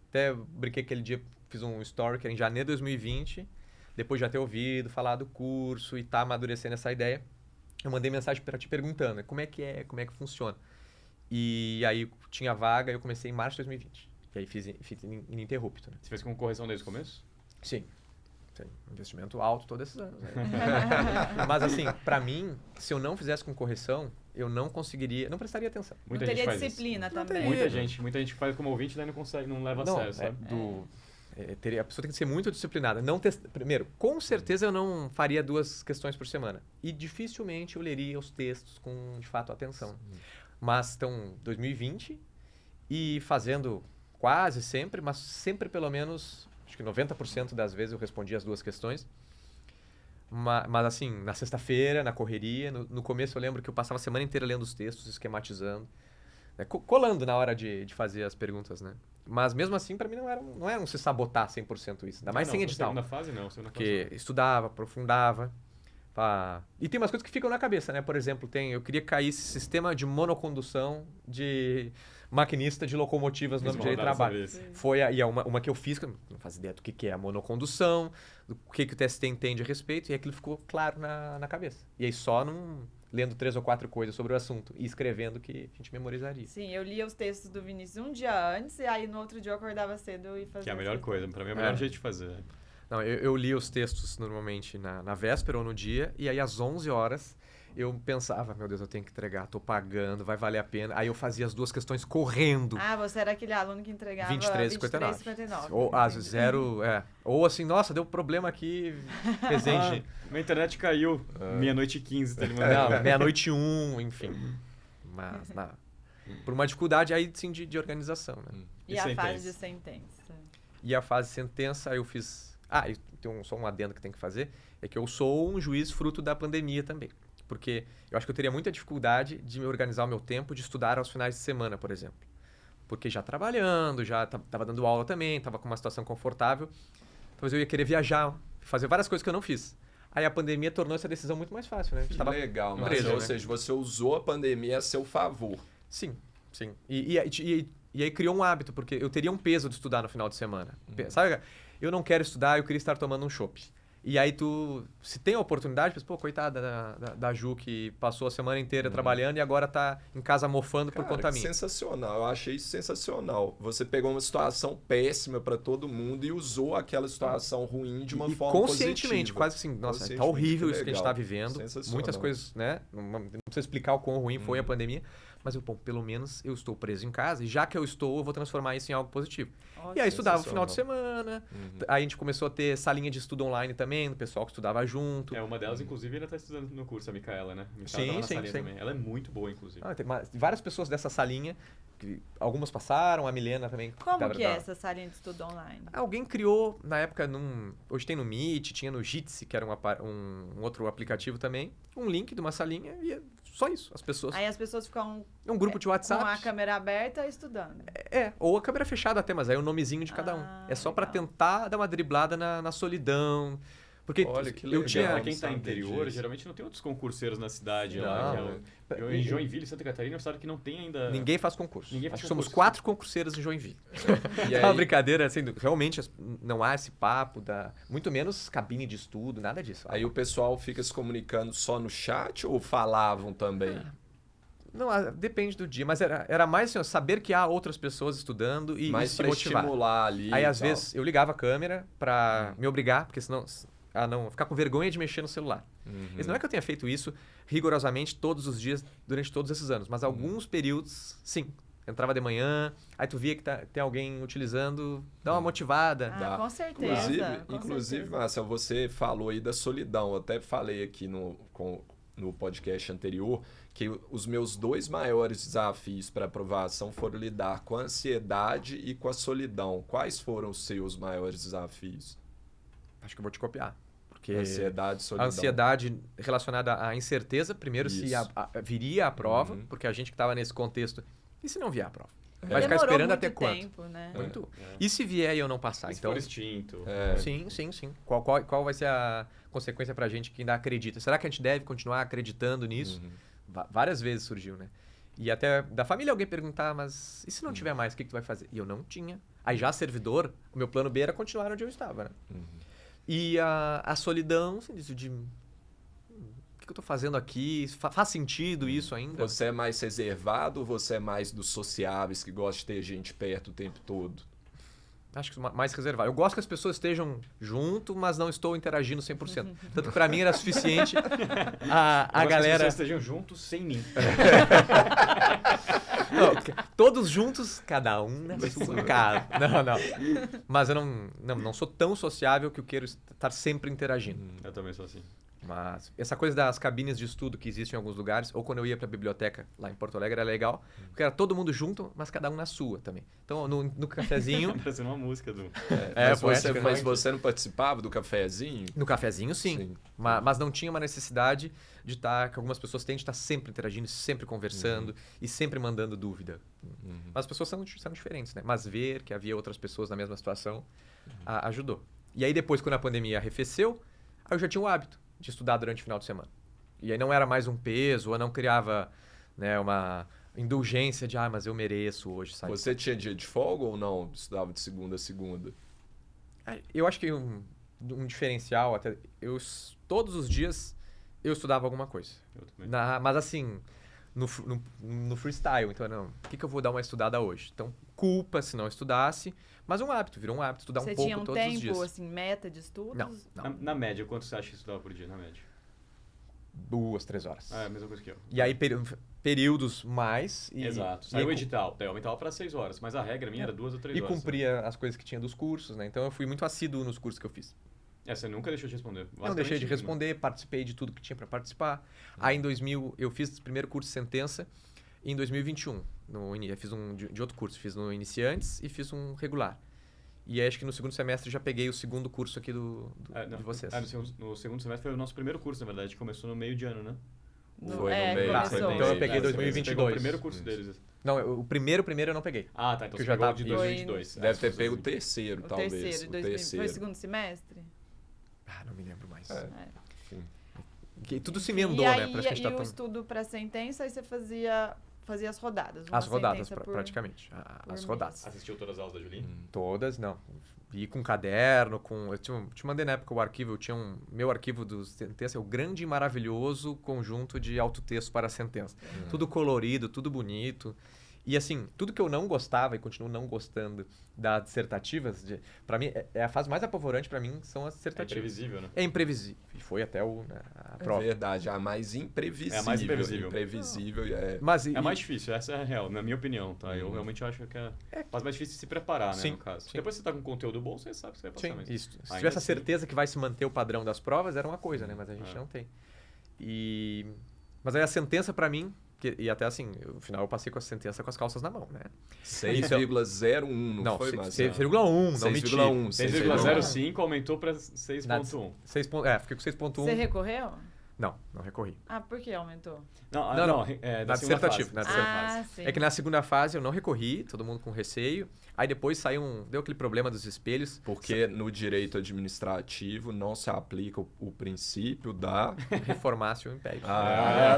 Até brinquei aquele dia, fiz um story que era em janeiro de 2020, depois de já ter ouvido falar do curso e tá amadurecendo essa ideia, eu mandei mensagem para ti perguntando como é que funciona. E aí tinha vaga e eu comecei em março de 2020. E aí fiz ininterrupto. Né? Você fez com correção desde o começo? Sim. Investimento alto todos esses anos. Né? Mas assim, para mim, se eu não fizesse com correção, eu não conseguiria, não prestaria atenção. Não teria disciplina também. Muita gente que faz como ouvinte, daí não consegue, não leva a sério, sabe? A pessoa tem que ser muito disciplinada. Primeiro, com certeza eu não faria 2 questões por semana. E dificilmente eu leria os textos com, de fato, atenção. Mas estão 2020 e fazendo quase sempre, mas sempre pelo menos, acho que 90% das vezes eu respondi as 2 questões. Mas assim, na sexta-feira, na correria, no começo eu lembro que eu passava a semana inteira lendo os textos, esquematizando, né, colando na hora de fazer as perguntas, né? Mas mesmo assim, para mim, não era um se sabotar 100% isso. Ainda mais sem edital. Segunda fase, não. Porque estudava, aprofundava. E tem umas coisas que ficam na cabeça, né? Por exemplo, eu queria cair esse sistema de monocondução de maquinista de locomotivas no âmbito de direito do trabalho. Foi uma que eu fiz, que eu não fazia ideia do que é a monocondução, do que o TST entende a respeito, e aquilo ficou claro na cabeça. E aí só lendo 3 ou 4 coisas sobre o assunto e escrevendo que a gente memorizaria. Sim, eu lia os textos do Vinícius um dia antes e aí no outro dia eu acordava cedo e fazia. Que é a melhor coisa, pra mim é o melhor jeito de fazer. Não, eu lia os textos normalmente na véspera ou no dia, e aí às 11 horas eu pensava, meu Deus, eu tenho que entregar, tô pagando, vai valer a pena. Aí eu fazia as 2 questões correndo. Você era aquele aluno que entregava 23,59. Ou ou assim, nossa, deu problema aqui, Resende. Minha internet caiu, meia-noite e 15, tá Não, meia-noite e 1, enfim. Mas, por uma dificuldade aí, sim, de organização, né? E a fase de sentença? E a fase de sentença, eu fiz... e tem só um adendo que tem que fazer, é que eu sou um juiz fruto da pandemia também. Porque eu acho que eu teria muita dificuldade de me organizar o meu tempo de estudar aos finais de semana, por exemplo. Porque já trabalhando, já estava dando aula também, estava com uma situação confortável. Talvez eu ia querer viajar, fazer várias coisas que eu não fiz. Aí a pandemia tornou essa decisão muito mais fácil, né? Que legal, mas ou seja, você usou a pandemia a seu favor. Sim. E aí criou um hábito, porque eu teria um peso de estudar no final de semana. Sabe? Eu não quero estudar, eu queria estar tomando um chopp. E aí se tem a oportunidade, pensa, coitada da Ju que passou a semana inteira trabalhando e agora tá em casa mofando por conta minha. Sensacional, eu achei isso sensacional. Você pegou uma situação péssima para todo mundo e usou aquela situação ruim de uma forma conscientemente, positiva. Quase assim, nossa, tá horrível isso que a gente tá vivendo. Muitas coisas, né? Não precisa explicar o quão ruim foi a pandemia. Mas pelo menos eu estou preso em casa e já que eu vou transformar isso em algo positivo. E aí estudava no final de semana, aí a gente começou a ter salinha de estudo online também, do pessoal que estudava junto. Uma delas, inclusive, ainda está estudando no curso, a Micaela, né? Sim. Também. Ela é muito boa, inclusive. Tem várias pessoas dessa salinha, que algumas passaram, a Milena também. Como que é essa salinha de estudo online? Alguém criou, na época, hoje tem no Meet, tinha no Jitsi, que era um outro aplicativo também, um link de uma salinha e só isso. Aí as pessoas ficam... Um grupo de WhatsApp. Com a câmera aberta estudando. Ou a câmera fechada até, mas aí é o nomezinho de cada um. É só para tentar dar uma driblada na solidão. Porque olha, que legal. Pra quem tá no interior, geralmente não tem outros concursões na cidade. Em Joinville, Santa Catarina, é um estado que não tem ainda... Ninguém faz concurso. Acho que somos 4 concurseiros em Joinville. É uma brincadeira, assim, realmente não há esse papo, muito menos cabine de estudo, nada disso. Aí o pessoal fica se comunicando só no chat ou falavam também? Não, depende do dia, mas era mais assim, saber que há outras pessoas estudando e se motivar. Estimular ali. Aí às vezes eu ligava a câmera pra me obrigar, porque senão... não ficar com vergonha de mexer no celular. Mas não é que eu tenha feito isso rigorosamente todos os dias durante todos esses anos, mas alguns períodos, sim. Entrava de manhã, aí tu via que tem alguém utilizando, dá uma motivada. Com certeza. Inclusive, Márcia, você falou aí da solidão. Eu até falei aqui no podcast anterior que os meus 2 maiores desafios para aprovação foram lidar com a ansiedade e com a solidão. Quais foram os seus maiores desafios? Acho que eu vou te copiar. Porque ansiedade e solidão. A ansiedade relacionada à incerteza, primeiro se viria a prova, porque a gente que estava nesse contexto, e se não vier a prova? Vai ficar esperando até quanto? Tempo, né? Muito. E se vier e eu não passar? E se for extinto? Sim. Qual vai ser a consequência pra gente que ainda acredita? Será que a gente deve continuar acreditando nisso? Várias vezes surgiu, né? E até da família alguém perguntar, mas e se não tiver mais, o que tu vai fazer? E eu não tinha. Aí já servidor, o meu plano B era continuar onde eu estava, né? E a solidão, assim, de o que eu tô fazendo aqui? Faz sentido isso ainda? Você é mais reservado ou você é mais dos sociáveis que gosta de ter gente perto o tempo todo? Acho que mais reservado. Eu gosto que as pessoas estejam junto, mas não estou interagindo 100%. Tanto que para mim era suficiente a galera... que as pessoas estejam juntos sem mim. Não, todos juntos, cada um na sua casa. Não. Mas eu não sou tão sociável que eu quero estar sempre interagindo. Eu também sou assim. Mas essa coisa das cabines de estudo que existem em alguns lugares, ou quando eu ia pra biblioteca lá em Porto Alegre, era legal, porque era todo mundo junto, mas cada um na sua também. Então, no cafezinho... Parecendo uma música do... Mas você não participava do cafezinho? No cafezinho, sim. Mas não tinha uma necessidade de estar... Que algumas pessoas têm de estar sempre interagindo, sempre conversando e sempre mandando dúvida. Mas as pessoas são diferentes, né? Mas ver que havia outras pessoas na mesma situação ajudou. E aí depois, quando a pandemia arrefeceu, aí eu já tinha o hábito de estudar durante o final de semana. E aí não era mais um peso, eu não criava, né, uma indulgência de, mas eu mereço hoje, sabe? Você tinha dia de folga ou não? Estudava de segunda a segunda? Eu acho que um diferencial, até todos os dias eu estudava alguma coisa. Eu também. Mas assim, no freestyle. Então, o que eu vou dar uma estudada hoje? Então, culpa se não estudasse, mas virou um hábito, estudar um pouco todos os dias. Você tinha um tempo, assim, meta de estudos? Não. Na média, quanto você acha que estudava por dia, na média? 2, 3 horas. É a mesma coisa que eu. E aí, períodos mais... Exato. Saiu o edital. Daí eu aumentava para 6 horas, mas a regra minha era 2 ou 3 horas. E cumpria as coisas que tinha dos cursos, né? Então, eu fui muito assíduo nos cursos que eu fiz. Você nunca deixou de responder? Não deixei de responder, participei de tudo que tinha para participar. Aí, em 2000, eu fiz o primeiro curso de sentença em 2021. Eu fiz de outro curso. Fiz no Iniciantes e fiz um regular. E aí, acho que no segundo semestre já peguei o segundo curso aqui de vocês. No segundo semestre foi o nosso primeiro curso, na verdade, que começou no meio de ano, né? Foi no meio. Então eu peguei 2022. Pegou o primeiro curso deles. Não, o primeiro eu não peguei. Tá. Então você já pegou tava de 2022. Deve ter pego o terceiro, talvez. Terceiro. Foi o segundo semestre? Não me lembro mais. Enfim. Que tudo se emendou, aí, né? Parece que a gente o estudo para sentença, aí você fazia as rodadas. As rodadas, praticamente. As rodadas. Assistiu todas as aulas da Julinha? Todas, não. E com caderno, eu te mandei na época o arquivo, meu arquivo do sentença, é o grande e maravilhoso conjunto de autotexto para a sentença. Tudo colorido, tudo bonito. E assim, tudo que eu não gostava e continuo não gostando das dissertativas, para mim, a fase mais apavorante para mim são as dissertativas. É imprevisível, né? É imprevisível. E foi até a prova. É verdade, a mais imprevisível. É a mais imprevisível. Mas, é mais difícil, essa é a real, na minha opinião, tá? Eu realmente acho que é mais difícil de se preparar, né, no caso. Sim. Depois você tá com conteúdo bom, você sabe que você vai passar mesmo. Isso. Se tivesse a certeza que vai se manter o padrão das provas, era uma coisa, né? Mas a gente não tem. Mas aí a sentença para mim, e até assim, no final eu passei com a sentença com as calças na mão, né? 6,01, não foi mais? 6,1, não menti. 6,05 aumentou para 6,1. Fiquei com 6,1. Você recorreu? Não recorri. Por que aumentou? Não. Na dissertativa. Sim. É que na segunda fase eu não recorri, todo mundo com receio. Aí depois deu aquele problema dos espelhos. Porque no direito administrativo não se aplica o princípio da... Reformácio impede. Tá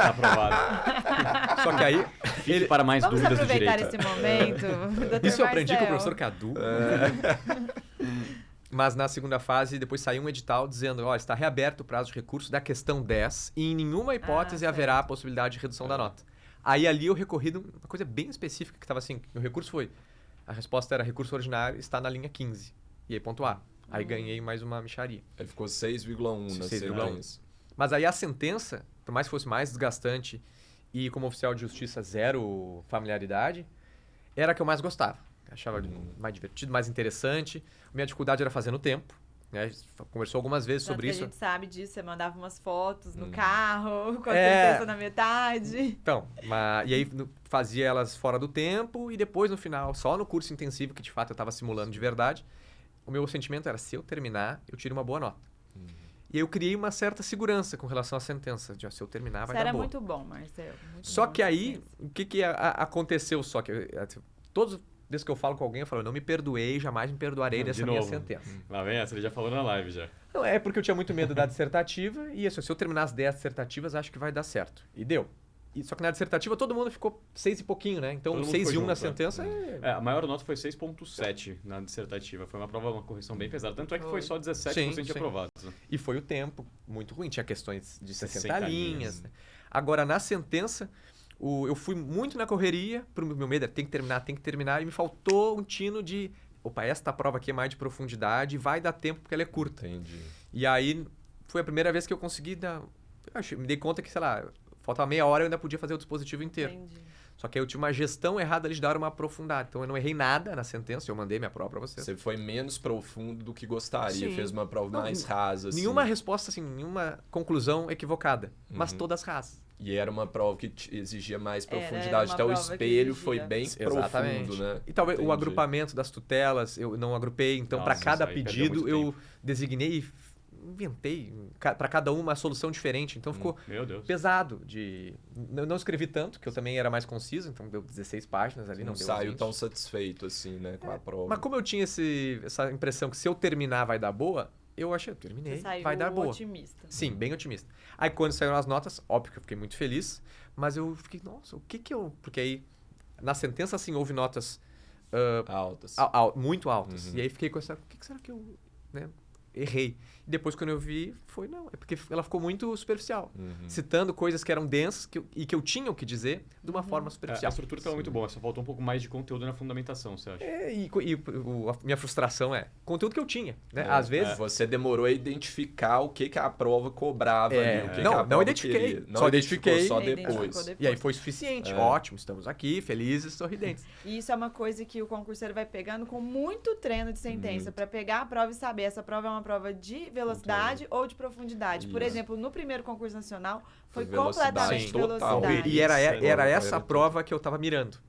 aprovado. Só que aí... Para mais Vamos dúvidas do aproveitar direito. esse momento. Isso eu aprendi com o professor Cadu. Mas na segunda fase, depois saiu um edital dizendo, está reaberto o prazo de recurso da questão 10 e em nenhuma hipótese haverá a possibilidade de redução da nota. Aí ali eu recorri de uma coisa bem específica que estava assim, meu recurso foi, a resposta era recurso ordinário está na linha 15. E aí pontuar. Aí ganhei mais uma mixaria. Aí ficou 6,1 na sentença. Mas aí a sentença, por mais que fosse mais desgastante e como oficial de justiça zero familiaridade, era a que eu mais gostava. Achava mais divertido, mais interessante. Minha dificuldade era fazer no tempo. Né? A gente conversou algumas vezes sobre isso. A gente sabe disso, você mandava umas fotos no carro, com a sentença na metade. Então, e aí fazia elas fora do tempo e depois no final, só no curso intensivo, que de fato eu estava simulando de verdade, o meu sentimento era, se eu terminar, eu tiro uma boa nota. E aí eu criei uma certa segurança com relação à sentença. De, se eu terminar, vai dar boa. Muito bom, Marcelo. Só que aí, o que aconteceu só? Desde que eu falo com alguém, eu falo, não me perdoei, jamais me perdoarei dessa minha sentença. Lá vem essa, ele já falou na live já. Não, é porque eu tinha muito medo da dissertativa e se eu terminar as 10 dissertativas, acho que vai dar certo. E deu. Só que na dissertativa todo mundo ficou 6 e pouquinho, né? Então 6,1 na sentença a maior nota foi 6,7 na dissertativa. Foi uma correção bem pesada. Tanto é que foi só 17% de aprovados. Né? E foi o tempo muito ruim. Tinha questões de 60 linhas. Né? Agora, na sentença... eu fui muito na correria, pro meu medo tem que terminar, e me faltou um tino de, esta prova aqui é mais de profundidade, vai dar tempo porque ela é curta. Entendi. E aí, foi a primeira vez que eu consegui me dei conta que, faltava meia hora, eu ainda podia fazer o dispositivo inteiro. Entendi. Só que aí eu tive uma gestão errada ali de dar uma aprofundada. Então eu não errei nada na sentença, eu mandei minha prova pra você. Você foi menos profundo do que gostaria, Sim. fez uma prova Não, mais rasa. Assim. Nenhuma resposta, assim, nenhuma conclusão equivocada, mas todas rasas. E era uma prova que exigia mais Era profundidade. uma Até o prova que espelho exigia. foi bem Exatamente. profundo, né? E talvez o Entendi. agrupamento das tutelas, eu não agrupei. Então, para Nossa, cada isso aí perdeu pedido, muito eu designei, inventei para cada uma solução diferente. Então, ficou Meu Deus. pesado. Eu não escrevi tanto, que eu também era mais conciso. Então, deu 16 páginas ali, Não não deu saiu 20. tão satisfeito assim, né, com a prova. Mas como eu tinha essa impressão que se eu terminar vai dar boa, eu achei, eu terminei, Você saiu vai dar boa. otimista. Sim, bem otimista. Aí quando saíram as notas, óbvio que eu fiquei muito feliz, mas eu fiquei, nossa, o que eu... Porque aí, na sentença, assim, houve notas Altas. muito altas. E aí fiquei com essa, o que será que eu, né, errei? E depois quando eu vi, não, é porque ela ficou muito superficial. Citando coisas que eram densas e que eu tinha o que dizer de uma forma A superficial. estrutura estava muito boa, só faltou um pouco mais de conteúdo na fundamentação, você acha? A minha frustração é conteúdo que eu tinha, né? É, Às vezes... Você demorou a identificar o que a prova cobrava ali, o que não, a não prova identifiquei. queria. Não Só identificou identifiquei. só Identificou depois. depois. E aí foi suficiente. Ótimo, estamos aqui, felizes, sorridentes. E isso é uma coisa que o concurseiro vai pegando com muito treino de sentença para pegar a prova e saber essa prova é uma prova de velocidade ou de profundidade. Por Isso. exemplo, no primeiro concurso nacional foi Foi velocidade completamente total. velocidade. E era Isso, essa era prova que eu estava mirando.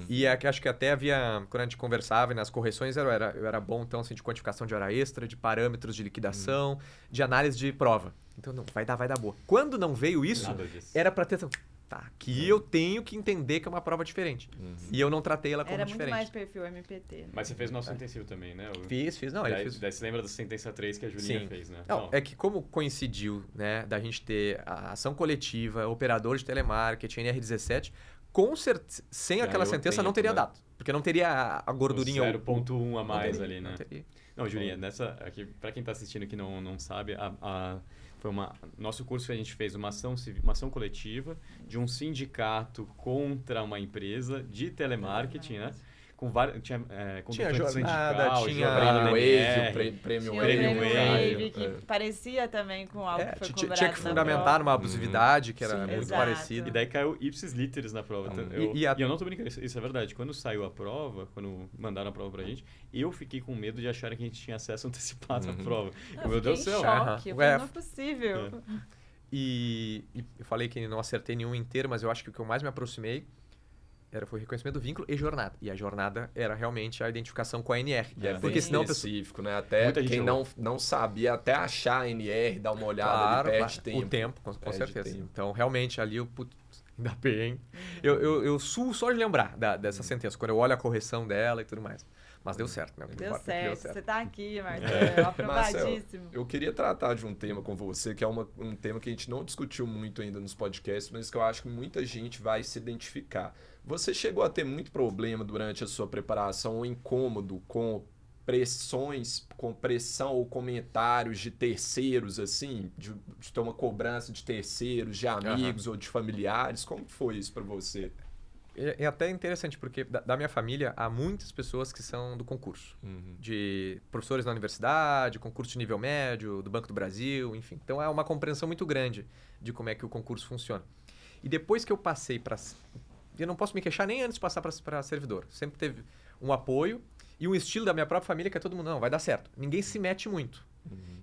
E acho que até havia, quando a gente conversava e nas correções, eu era bom, então, assim, de quantificação de hora extra, de parâmetros de liquidação, de análise de prova. Então, não, vai dar boa. Quando não veio isso, Nada disso. era para ter... Tá, aqui eu tenho que entender que é uma prova diferente. E eu não tratei ela como Era muito diferente. mais perfil MPT. Né? Mas você fez nosso intensivo também, né? Fiz. Não, ele fez... Daí você lembra da sentença 3 que a Julinha Sim. fez, né? Não, é que como coincidiu, né, da gente ter a ação coletiva, operador de telemarketing, NR17, com certeza, sem aquela Ganhou sentença não tempo, teria né? dado. Porque não teria a gordurinha... 0,1 a mais ali, né? Não teria. Não, Julinha, aqui, pra quem tá assistindo que não sabe, foi nosso curso que a gente fez uma ação coletiva de um sindicato contra uma empresa de telemarketing, né? Com vários, tinha jornada, tinha jornada Wave, NR, prêmio Tinha o Wave, Prêmio Wave, Wave, que parecia também com algo que foi cobrado tinha que na fundamentar prova. numa abusividade que era Sim, muito exato. parecida. E daí caiu ipsis literis na prova. E eu não tô brincando, isso é verdade. Quando saiu a prova, quando mandaram a prova pra gente, eu fiquei com medo de acharem que a gente tinha acesso antecipado à prova. Eu Meu Deus do fiquei céu. em choque. Eu falei, não é possível. E eu falei que não acertei nenhum inteiro, mas eu acho que o que eu mais me aproximei foi o reconhecimento do vínculo e jornada. E a jornada era realmente a identificação com a NR. E é porque bem senão específico, né? Até Muita gente quem não sabia, até achar a NR, dar uma olhada ali, perde tempo. O tempo, com Perde certeza. tempo. Então, realmente, ali eu... Ainda bem. Eu suo só de lembrar dessa sentença, quando eu olho a correção dela e tudo mais. Mas deu certo, né? O que Deu importa é que certo. Você tá aqui, Marcelo. Aprovadíssimo. Marcelo, eu queria tratar de um tema com você, que é um tema que a gente não discutiu muito ainda nos podcasts, mas que eu acho que muita gente vai se identificar. Você chegou a ter muito problema durante a sua preparação ou incômodo com com pressão ou comentários de terceiros, assim, de ter uma cobrança de terceiros, de amigos ou de familiares? Como foi isso para você? É até interessante, porque da minha família há muitas pessoas que são do concurso. De professores na universidade, concurso de nível médio, do Banco do Brasil, enfim. Então é uma compreensão muito grande de como é que o concurso funciona. E depois que eu passei para... Eu não posso me queixar nem antes de passar para servidor. Sempre teve um apoio e um estilo da minha própria família que é todo mundo, não, vai dar certo. Ninguém se mete muito.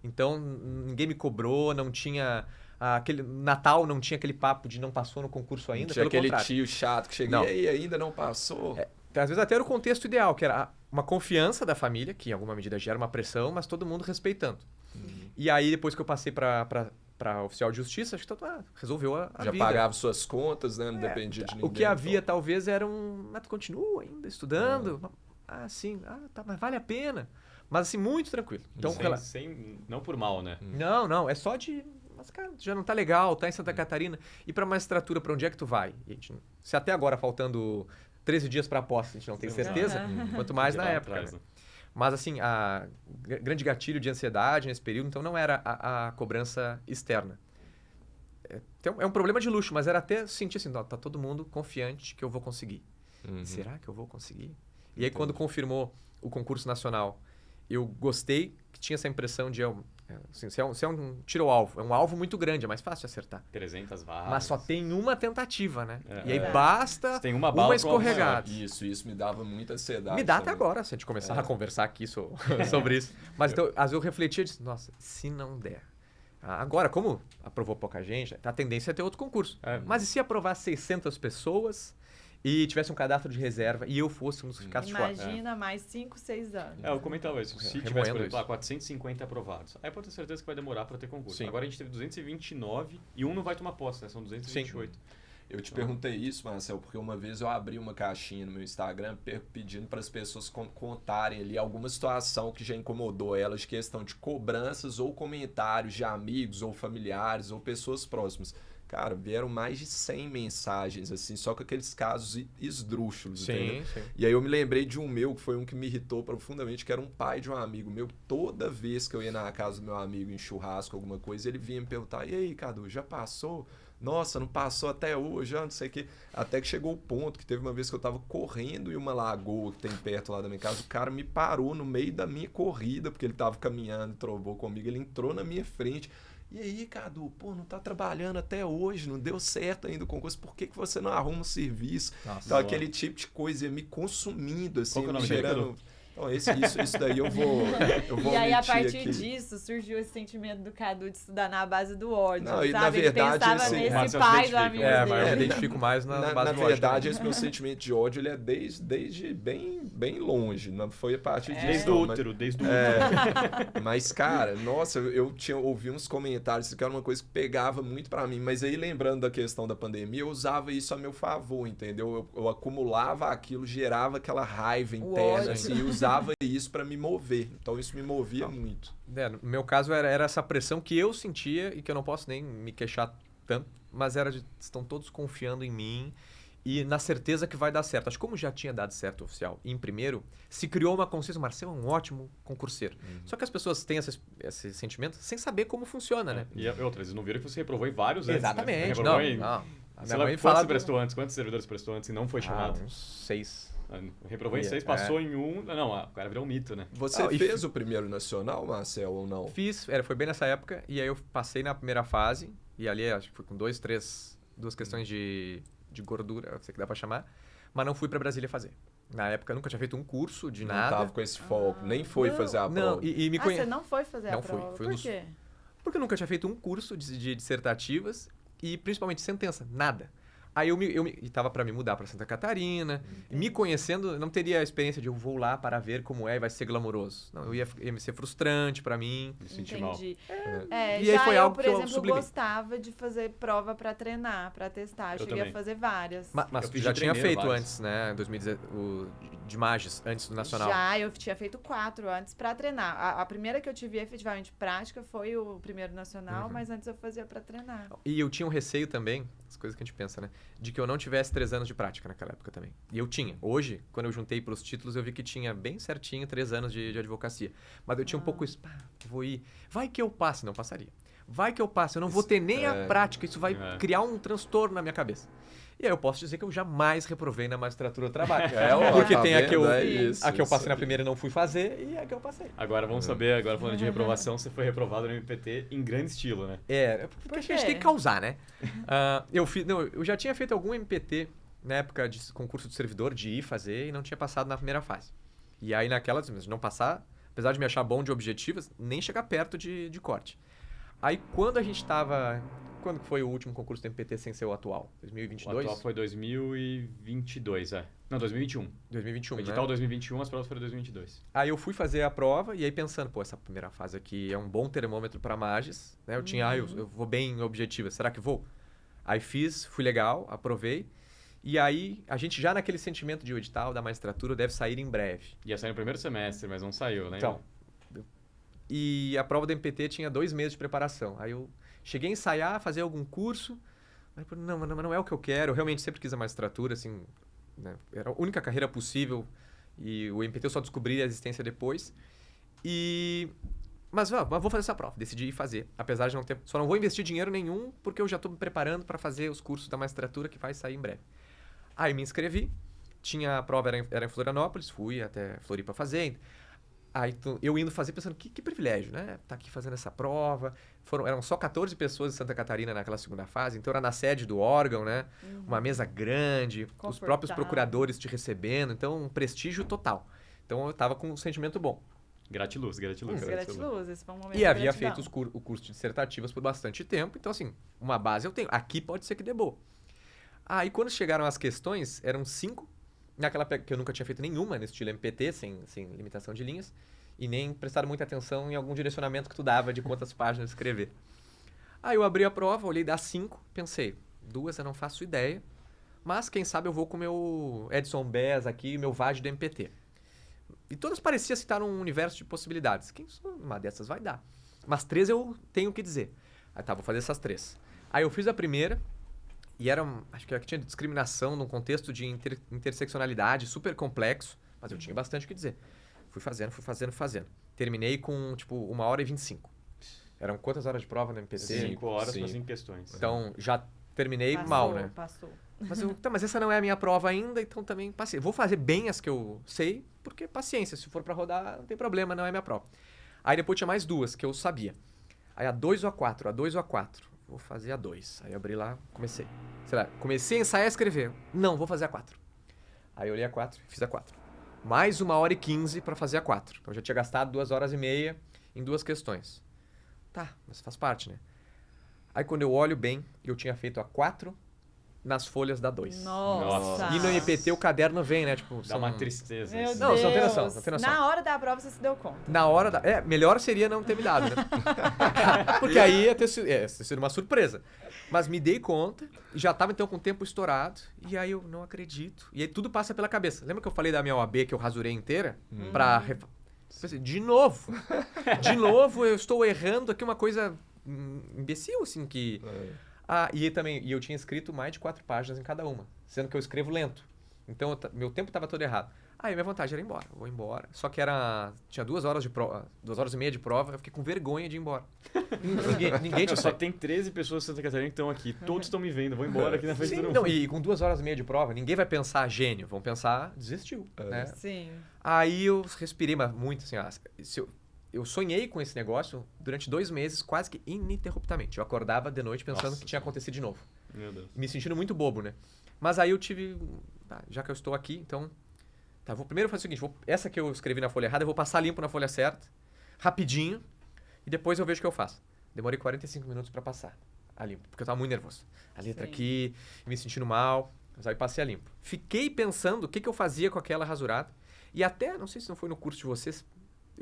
Então, ninguém me cobrou, não tinha... Aquele Natal não tinha aquele papo de não passou no concurso ainda, Não tinha pelo aquele contrário. tio chato que chega e aí, ainda não passou. Às vezes até era o contexto ideal, que era uma confiança da família, que em alguma medida gera uma pressão, mas todo mundo respeitando. E aí, depois que eu passei para oficial de justiça, acho que resolveu a Já vida. pagava suas contas, né? Não dependia de ninguém. O que havia talvez era mas tu continua ainda estudando? Sim. Tá, mas vale a pena. Mas assim, muito tranquilo. Então, não por mal, né? Não, é só de... Mas, cara, já não tá legal, tá em Santa Catarina. E pra magistratura, pra onde é que tu vai? Se até agora, faltando 13 dias pra posse, a gente não tem certeza, quanto mais na época. Atrás, né? né? Mas, assim, a grande gatilho de ansiedade nesse período, então não era a cobrança externa. É um problema de luxo, mas era até sentir assim, tá todo mundo confiante que eu vou conseguir. Será que eu vou conseguir? E aí, quando confirmou o concurso nacional, eu gostei, que tinha essa impressão de Assim, se é um tiro ao alvo, é um alvo muito grande, é mais fácil de acertar. 300 varas. Mas só tem uma tentativa, né? É. E aí É. basta Você tem uma bala pro alvo escorregada. Isso me dava muita ansiedade. Me dá até também. agora, se a gente começar a conversar aqui sobre isso. Mas então, às vezes eu refletia e disse, nossa, se não der. Agora, como aprovou pouca gente, a tendência é ter outro concurso. É. Mas e se aprovar 600 pessoas e tivesse um cadastro de reserva e eu fosse um dos que ficasse fora? Imagina mais 5, 6 anos. Eu comentava isso. Se Remoendo tivesse, por exemplo, isso. 450 aprovados, aí pode ter certeza que vai demorar para ter concurso. Sim. Agora a gente teve 229 e um não vai tomar posse, né? São 228. Eu te perguntei isso, Marcel, porque uma vez eu abri uma caixinha no meu Instagram pedindo para as pessoas contarem ali alguma situação que já incomodou elas, de questão de cobranças ou comentários de amigos ou familiares ou pessoas próximas. Cara, vieram mais de 100 mensagens, assim, só com aqueles casos esdrúxulos, entendeu? Sim. E aí eu me lembrei de um meu, que foi um que me irritou profundamente, que era um pai de um amigo meu. Toda vez que eu ia na casa do meu amigo em churrasco, alguma coisa, ele vinha me perguntar, e aí, Cadu, já passou? Nossa, não passou até hoje, não sei o quê. Até que chegou o ponto que teve uma vez que eu tava correndo em uma lagoa que tem perto lá da minha casa, o cara me parou no meio da minha corrida, porque ele tava caminhando, trovou comigo, ele entrou na minha frente. E aí, Cadu, pô, não tá trabalhando até hoje, não deu certo ainda o concurso, por que você não arruma um serviço? Nossa, Então, boa. aquele tipo de coisa ia me consumindo, assim, Qual que é o me nome dele, gerando... Então, isso daí eu vou E aí, a omitir partir aqui. disso, surgiu esse sentimento do Cadu de estudar na base do ódio, Não, e sabe? na verdade, ele pensava esse- nesse Marcel pai se do amigo identifica. Mas eu me dele. identifico mais na base Na do ódio verdade, também. esse meu sentimento de ódio, ele é desde bem longe, não foi a partir disso. Desde o não, mas- útero, desde o útero. Mas, cara, nossa, eu ouvi uns comentários, isso que era uma coisa que pegava muito pra mim. Mas aí, lembrando da questão da pandemia, eu usava isso a meu favor, entendeu? Eu acumulava aquilo, gerava aquela raiva O interna, ódio. assim, e usava isso pra me mover. Então, isso me movia muito. No meu caso, era essa pressão que eu sentia e que eu não posso nem me queixar tanto, mas era de estão todos confiando em mim e na certeza que vai dar certo. Acho que como já tinha dado certo oficial em primeiro, se criou uma consciência, o Marcelo é um ótimo concurseiro. Só que as pessoas têm esse sentimento sem saber como funciona, né? E outras, eles não viram que você reprovou em vários antes, Exatamente. né? Não, Reprovou em... não. A Sei minha lá, mãe quantos fala... você prestou antes? Quantos servidores prestou antes e não foi chamado? uns 6. Reprovou em É. 6, passou em 1. Não, o cara virou um mito, né? Você Ah, e fez o primeiro nacional, Marcel, ou não? Fiz, foi bem nessa época, e aí eu passei na primeira fase, e ali acho que fui com duas questões de gordura, sei que dá pra chamar, mas não fui pra Brasília fazer. Na época eu nunca tinha feito um curso de Não nada. tava com esse foco, nem foi não. fazer a Não, prova. e me Você não foi fazer a Não fui, prova? fui Por nos- quê? Porque eu nunca tinha feito um curso de dissertativas e principalmente sentença, nada. Aí e tava para me mudar para Santa Catarina, e me conhecendo, não teria a experiência de eu vou lá para ver como é e vai ser glamouroso. Não, ia me ser frustrante para mim. Me senti mal. Entendi. E aí foi eu, algo por que eu exemplo, sublimei. gostava de fazer prova pra treinar, pra testar. Eu Cheguei também. a fazer várias. Mas Eu tu fiz já de tinha treineiro feito vários. antes, né, 2010, de Magis, antes do Nacional. Já, eu tinha feito 4 antes pra treinar. A primeira que eu tive efetivamente prática foi o primeiro nacional, mas antes eu fazia pra treinar. E eu tinha um receio também, as coisas que a gente pensa, né? De que eu não tivesse 3 anos de prática naquela época também. E eu tinha. Hoje, quando eu juntei pros títulos, eu vi que tinha bem certinho 3 anos de advocacia. Mas eu tinha um pouco isso, vou ir. Vai que eu passe, não passaria. Vai que eu passe, eu não vou ter nem a prática, isso vai criar um transtorno na minha cabeça. E aí eu posso dizer que eu jamais reprovei na magistratura do trabalho. Porque tem a que eu, isso, a que eu passei isso na aí. primeira e não fui fazer e a que eu passei. Agora vamos saber, agora falando de reprovação, você foi reprovado no MPT em grande estilo, né? Porque Por a gente quê? tem que causar, né? Eu já tinha feito algum MPT na época de concurso de servidor, de ir fazer, e não tinha passado na primeira fase. E aí naquela, se não passar, apesar de me achar bom de objetivas, nem chegar perto de corte. Aí quando a gente tava... Quando que foi o último concurso do MPT sem ser o atual? O 2022? atual foi 2022, Não, 2021. 2021, O né? edital 2021, as provas foram 2022. Aí eu fui fazer a prova e aí pensando, pô, essa primeira fase aqui é um bom termômetro para Magis, né? Eu tinha, eu vou bem em objetiva, será que vou? Aí fiz, fui legal, aprovei. E aí a gente já naquele sentimento de o edital da magistratura deve sair em breve. Ia sair no primeiro semestre, mas não saiu, né? Então, e a prova do MPT tinha 2 meses de preparação. Aí eu cheguei a ensaiar, fazer algum curso, mas não é o que eu quero. Eu realmente sempre quis a magistratura, assim, né? Era a única carreira possível e o MPT eu só descobri a existência depois. Mas vou fazer essa prova, decidi ir fazer, apesar de não ter... Só não vou investir dinheiro nenhum porque eu já estou me preparando para fazer os cursos da magistratura que vai sair em breve. Aí me inscrevi, tinha a prova, era em Florianópolis, fui até Floripa fazer. Aí eu indo fazer, pensando, que privilégio, né? Tá aqui fazendo essa prova. Eram só 14 pessoas em Santa Catarina naquela segunda fase, então era na sede do órgão, né? Uma mesa grande, os próprios procuradores te recebendo, então um prestígio total. Então eu tava com um sentimento bom. Gratiluz. Gratiluz, esse foi um momento E de havia gratidão. feito o curso de dissertativas por bastante tempo, então assim, uma base eu tenho. Aqui pode ser que dê boa. Aí quando chegaram as questões, eram 5, que eu nunca tinha feito nenhuma no estilo MPT, sem limitação de linhas, e nem prestaram muita atenção em algum direcionamento que tu dava de quantas páginas escrever. Aí eu abri a prova, olhei das 5, pensei, 2 eu não faço ideia, mas quem sabe eu vou com o meu Edson Bez aqui, meu VAD do MPT. E todas pareciam citar um universo de possibilidades. Uma dessas vai dar. Mas 3 eu tenho o que dizer. Aí tá, vou fazer essas 3. Aí eu fiz a primeira, e acho que tinha discriminação num contexto de interseccionalidade super complexo, mas eu tinha bastante o que dizer. Fui fazendo. Terminei com, 1h25. Eram quantas horas de prova no MPT? 5 horas para 5 questões. Então, já terminei Passou, mal, né? Passou. Mas essa não é a minha prova ainda, então também passei. Vou fazer bem as que eu sei, porque paciência, se for pra rodar, não tem problema, não é minha prova. Aí depois tinha mais 2 que eu sabia. Aí a 2 ou a 4, Vou fazer a 2. Aí abri lá, comecei. Comecei a ensaiar e escrever. Não, vou fazer a 4. Aí eu olhei a 4, fiz a 4. Mais 1h15 pra fazer a 4. Então eu já tinha gastado 2h30 em 2 questões. Tá, mas faz parte, né? Aí quando eu olho bem, eu tinha feito a 4 nas folhas da 2. Nossa. E no MPT o caderno vem, né? Dá uma tristeza. Meu isso. Não, você não tem Deus. noção, não tem noção. Na hora da prova você se deu conta. Na hora da... melhor seria não ter me dado, né? Porque aí ia ter sido uma surpresa. Mas me dei conta, e já tava então com o tempo estourado, e aí eu não acredito. E aí tudo passa pela cabeça. Lembra que eu falei da minha OAB que eu rasurei inteira? Pensei, de novo eu estou errando aqui uma coisa imbecil, assim, que... E eu tinha escrito mais de 4 páginas em cada uma, sendo que eu escrevo lento. Então, meu tempo estava todo errado. Aí, minha vontade era ir embora. Vou embora. Só que tinha 2 horas de prova, 2h30 de prova, eu fiquei com vergonha de ir embora. ninguém tinha Só tem 13 pessoas de Santa Catarina que estão aqui. Todos estão me vendo. Vou embora aqui na frente do não, e com 2h30 de prova, ninguém vai pensar gênio. Vão pensar, desistiu. Né? Sim. Aí eu respirei muito, assim, eu sonhei com esse negócio durante 2 meses, quase que ininterruptamente. Eu acordava de noite pensando que tinha acontecido de novo. Meu Deus. Me sentindo muito bobo, né? Mas aí eu tive... já que eu estou aqui, então... Tá, vou primeiro fazer o seguinte, essa que eu escrevi na folha errada, eu vou passar limpo na folha certa, rapidinho, e depois eu vejo o que eu faço. Demorei 45 minutos pra passar a limpo, porque eu tava muito nervoso. A letra aqui, me sentindo mal, mas aí passei a limpo. Fiquei pensando o que eu fazia com aquela rasurada, e até, não sei se não foi no curso de vocês,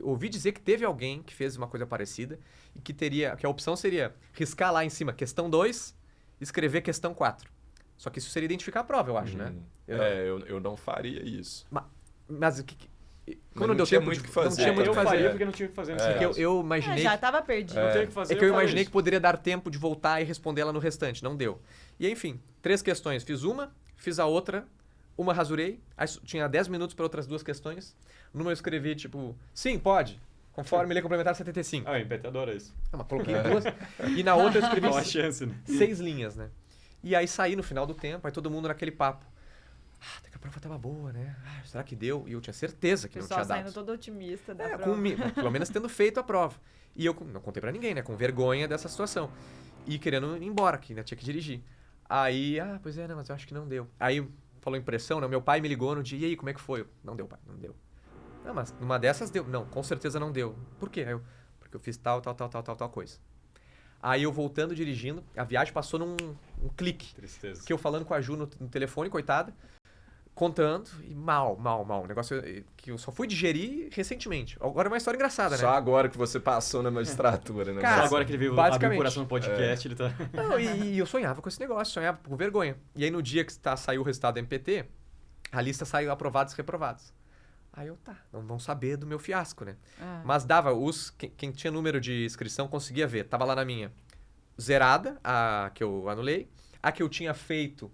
ouvi dizer que teve alguém que fez uma coisa parecida, e que a opção seria riscar lá em cima questão 2, escrever questão 4. Só que isso seria identificar a prova, eu acho, né? Eu não faria isso. Mas o que... Quando não deu tinha tempo muito de o que fazer. Não tinha muito o Eu que fazer. faria porque não tinha o que fazer nesse Porque caso. eu imaginei... Já tava perdido. Não tem o que fazer, É que eu falo imaginei isso. que poderia dar tempo de voltar e responder ela no restante. Não deu. E enfim, 3 questões. Fiz uma, fiz a outra, uma rasurei, aí tinha 10 minutos para outras 2 questões. Numa eu escrevi, sim, pode. Conforme lei complementar 75. Ah, o MPT adora isso. Mas coloquei 2. E na outra eu escrevi Qual a chance, né? 6 linhas, né? E aí saí no final do tempo, aí todo mundo naquele papo. Até que a prova tava boa, né? Será que deu? E eu tinha certeza que O não pessoal tinha dado. saindo todo otimista da prova. Pelo menos tendo feito a prova. E eu não contei pra ninguém, né? Com vergonha dessa situação. E querendo ir embora, que ainda tinha que dirigir. Aí, pois é, não, mas eu acho que não deu. Aí falou impressão, né? Meu pai me ligou no dia, e aí, como é que foi? Não deu, pai, não deu. Não, mas numa dessas deu. Não, com certeza não deu. Por quê? Aí porque eu fiz tal coisa. Aí eu voltando, dirigindo, a viagem passou num clique. Tristeza. Que eu falando com a Ju no telefone, coitada, contando, e mal. Um negócio que eu só fui digerir recentemente. Agora é uma história engraçada, Só né? agora que você passou na magistratura, né? Cara, Só agora que ele veio abrir o basicamente. coração no podcast, ele tá... Não, e eu sonhava com esse negócio, sonhava com vergonha. E aí no dia que saiu o resultado do MPT, a lista saiu aprovados e reprovados. Aí eu, não vão saber do meu fiasco, né? Mas dava, quem tinha número de inscrição conseguia ver. Tava lá na minha zerada, a que eu anulei. A que eu tinha feito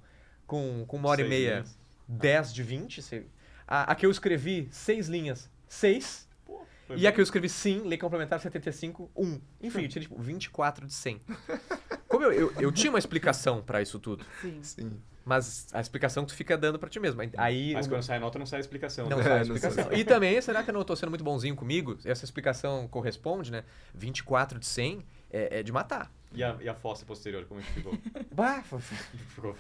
com 1h30, 10 de 20. A que eu escrevi 6 linhas, 6. E a que eu escrevi sim, lei complementar 75, 1. Enfim, eu tinha 24 de 100. Como eu tinha uma explicação pra isso tudo. Sim. Mas a explicação tu fica dando pra ti mesmo. Aí, Mas quando sai a nota, não sai a explicação. não né? sai a não explicação. E também, será que eu não tô sendo muito bonzinho comigo? Essa explicação corresponde, né? 24 de 100 é de matar. E a fossa posterior, como é que ficou? Bah, Foi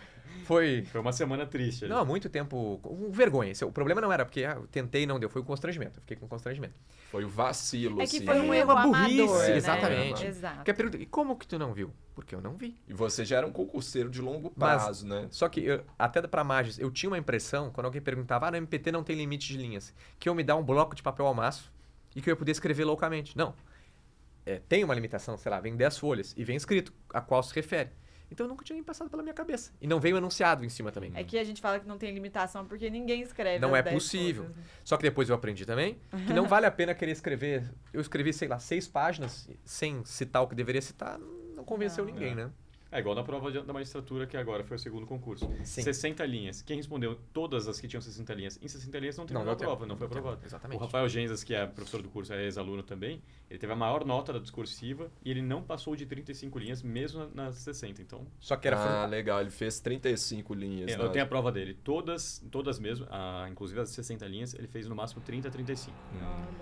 foi... uma semana triste. ali. Não, muito tempo com vergonha. O problema não era porque eu tentei e não deu, foi o constrangimento. Eu fiquei com constrangimento. Foi o vacilo, É que assim. foi um É erro uma burrice, amador, né? exatamente. Exato. Porque a pergunta, e como que tu não viu? Porque eu não vi. E você já era um concurseiro de longo Mas- prazo, né? Só que, até pra Magis, eu tinha uma impressão, quando alguém perguntava, no MPT não tem limite de linhas, que eu me dar um bloco de papel ao maço e que eu ia poder escrever loucamente. Não. Tem uma limitação, sei lá, vem 10 folhas e vem escrito a qual se refere. Então eu nunca tinha nem passado pela minha cabeça. E não veio enunciado em cima também. É que a gente fala que não tem limitação porque ninguém escreve. Não as é 10 possível. coisas, né? Só que depois eu aprendi também que não vale a pena querer escrever. Eu escrevi, sei lá, 6 páginas sem citar o que deveria citar, não convenceu Não. ninguém, É. né? É igual na prova da magistratura, que agora foi o segundo concurso. Sim. 60 linhas. Quem respondeu todas as que tinham 60 linhas em 60 linhas não terminou a deu prova, tempo. não foi aprovado. Exatamente. O Rafael Genzas, que é professor do curso, é ex-aluno também, ele teve a maior nota da discursiva e ele não passou de 35 linhas, mesmo nas 60. Então, Só que era... Legal. Ele fez 35 linhas. eu tenho a prova dele. Todas mesmo, inclusive as 60 linhas, ele fez no máximo 30 a 35.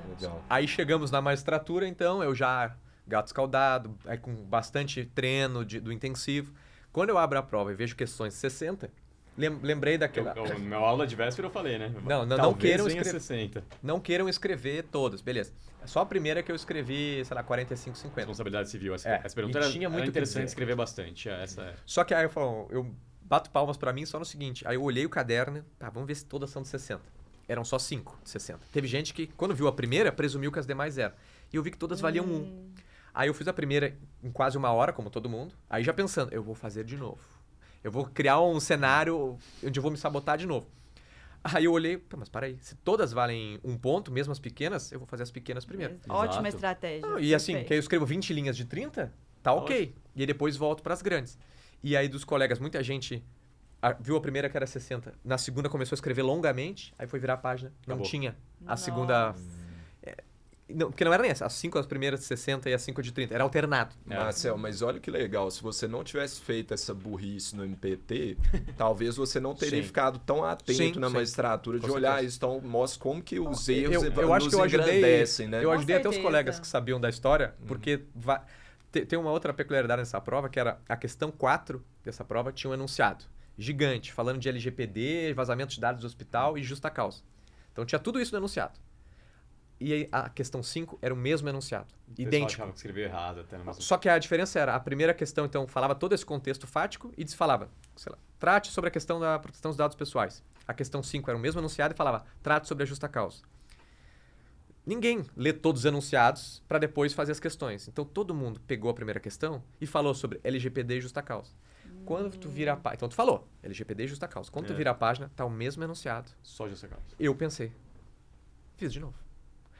Legal. Aí chegamos na magistratura, então, eu já gato escaldado, aí com bastante treino do intensivo. Quando eu abro a prova e vejo questões 60, lembrei daquela... Na minha aula de véspera eu falei, né? Não Talvez queiram venha escrever. 60. Não queiram escrever todas, beleza. Só a primeira que eu escrevi, sei lá, 45, 50. Responsabilidade civil. Essa É, pergunta e era, tinha era muito o que interessante dizer. escrever bastante. Essa é. Só que aí eu bato palmas pra mim só no seguinte. Aí eu olhei o caderno, tá, vamos ver se todas são de 60. Eram só 5 de 60. Teve gente que, quando viu a primeira, presumiu que as demais eram. E eu vi que todas valiam 1. Aí eu fiz a primeira em quase 1 hora, como todo mundo. Aí já pensando, eu vou fazer de novo. Eu vou criar um cenário onde eu vou me sabotar de novo. Aí eu olhei, mas peraí, se todas valem 1 ponto, mesmo as pequenas, eu vou fazer as pequenas primeiro. Ótima Exato. estratégia. Não, e assim, perfeito. que aí eu escrevo 20 linhas de 30, tá ok. E aí depois volto pras grandes. E aí dos colegas, muita gente viu a primeira que era 60. Na segunda começou a escrever longamente, aí foi virar a página. Não Acabou. tinha a Nossa. segunda... Não, porque não era nem essa. As 5 as primeiras de 60 e as 5 de 30. Era alternado. Marcel, mas olha que legal. Se você não tivesse feito essa burrice no MPT, talvez você não teria Sim. ficado tão atento Sim, na sim. magistratura de Com olhar certeza. isso. Então, mostra como que os erros Eu acho que eu ajudei, engrandecem, né? eu Com ajudei até os certeza. colegas que sabiam da história, porque tem uma outra peculiaridade nessa prova, que era a questão 4 dessa prova tinha um enunciado gigante, falando de LGPD, vazamento de dados do hospital e justa causa. Então tinha tudo isso no enunciado. E aí, a questão 5 era o mesmo enunciado, O pessoal idêntico. achava que escreveu errado até na mesma. Só que a diferença era, a primeira questão, então, falava todo esse contexto fático e falava, sei lá, trate sobre a questão da proteção dos dados pessoais. A questão 5 era o mesmo enunciado e falava, trate sobre a justa causa. Ninguém lê todos os enunciados para depois fazer as questões. Então, todo mundo pegou a primeira questão e falou sobre LGPD e justa causa. Quando tu vira a página... Então, tu falou, LGPD e justa causa. Quando tu vira a página, tá o mesmo enunciado. Só justa causa. Eu pensei, fiz de novo.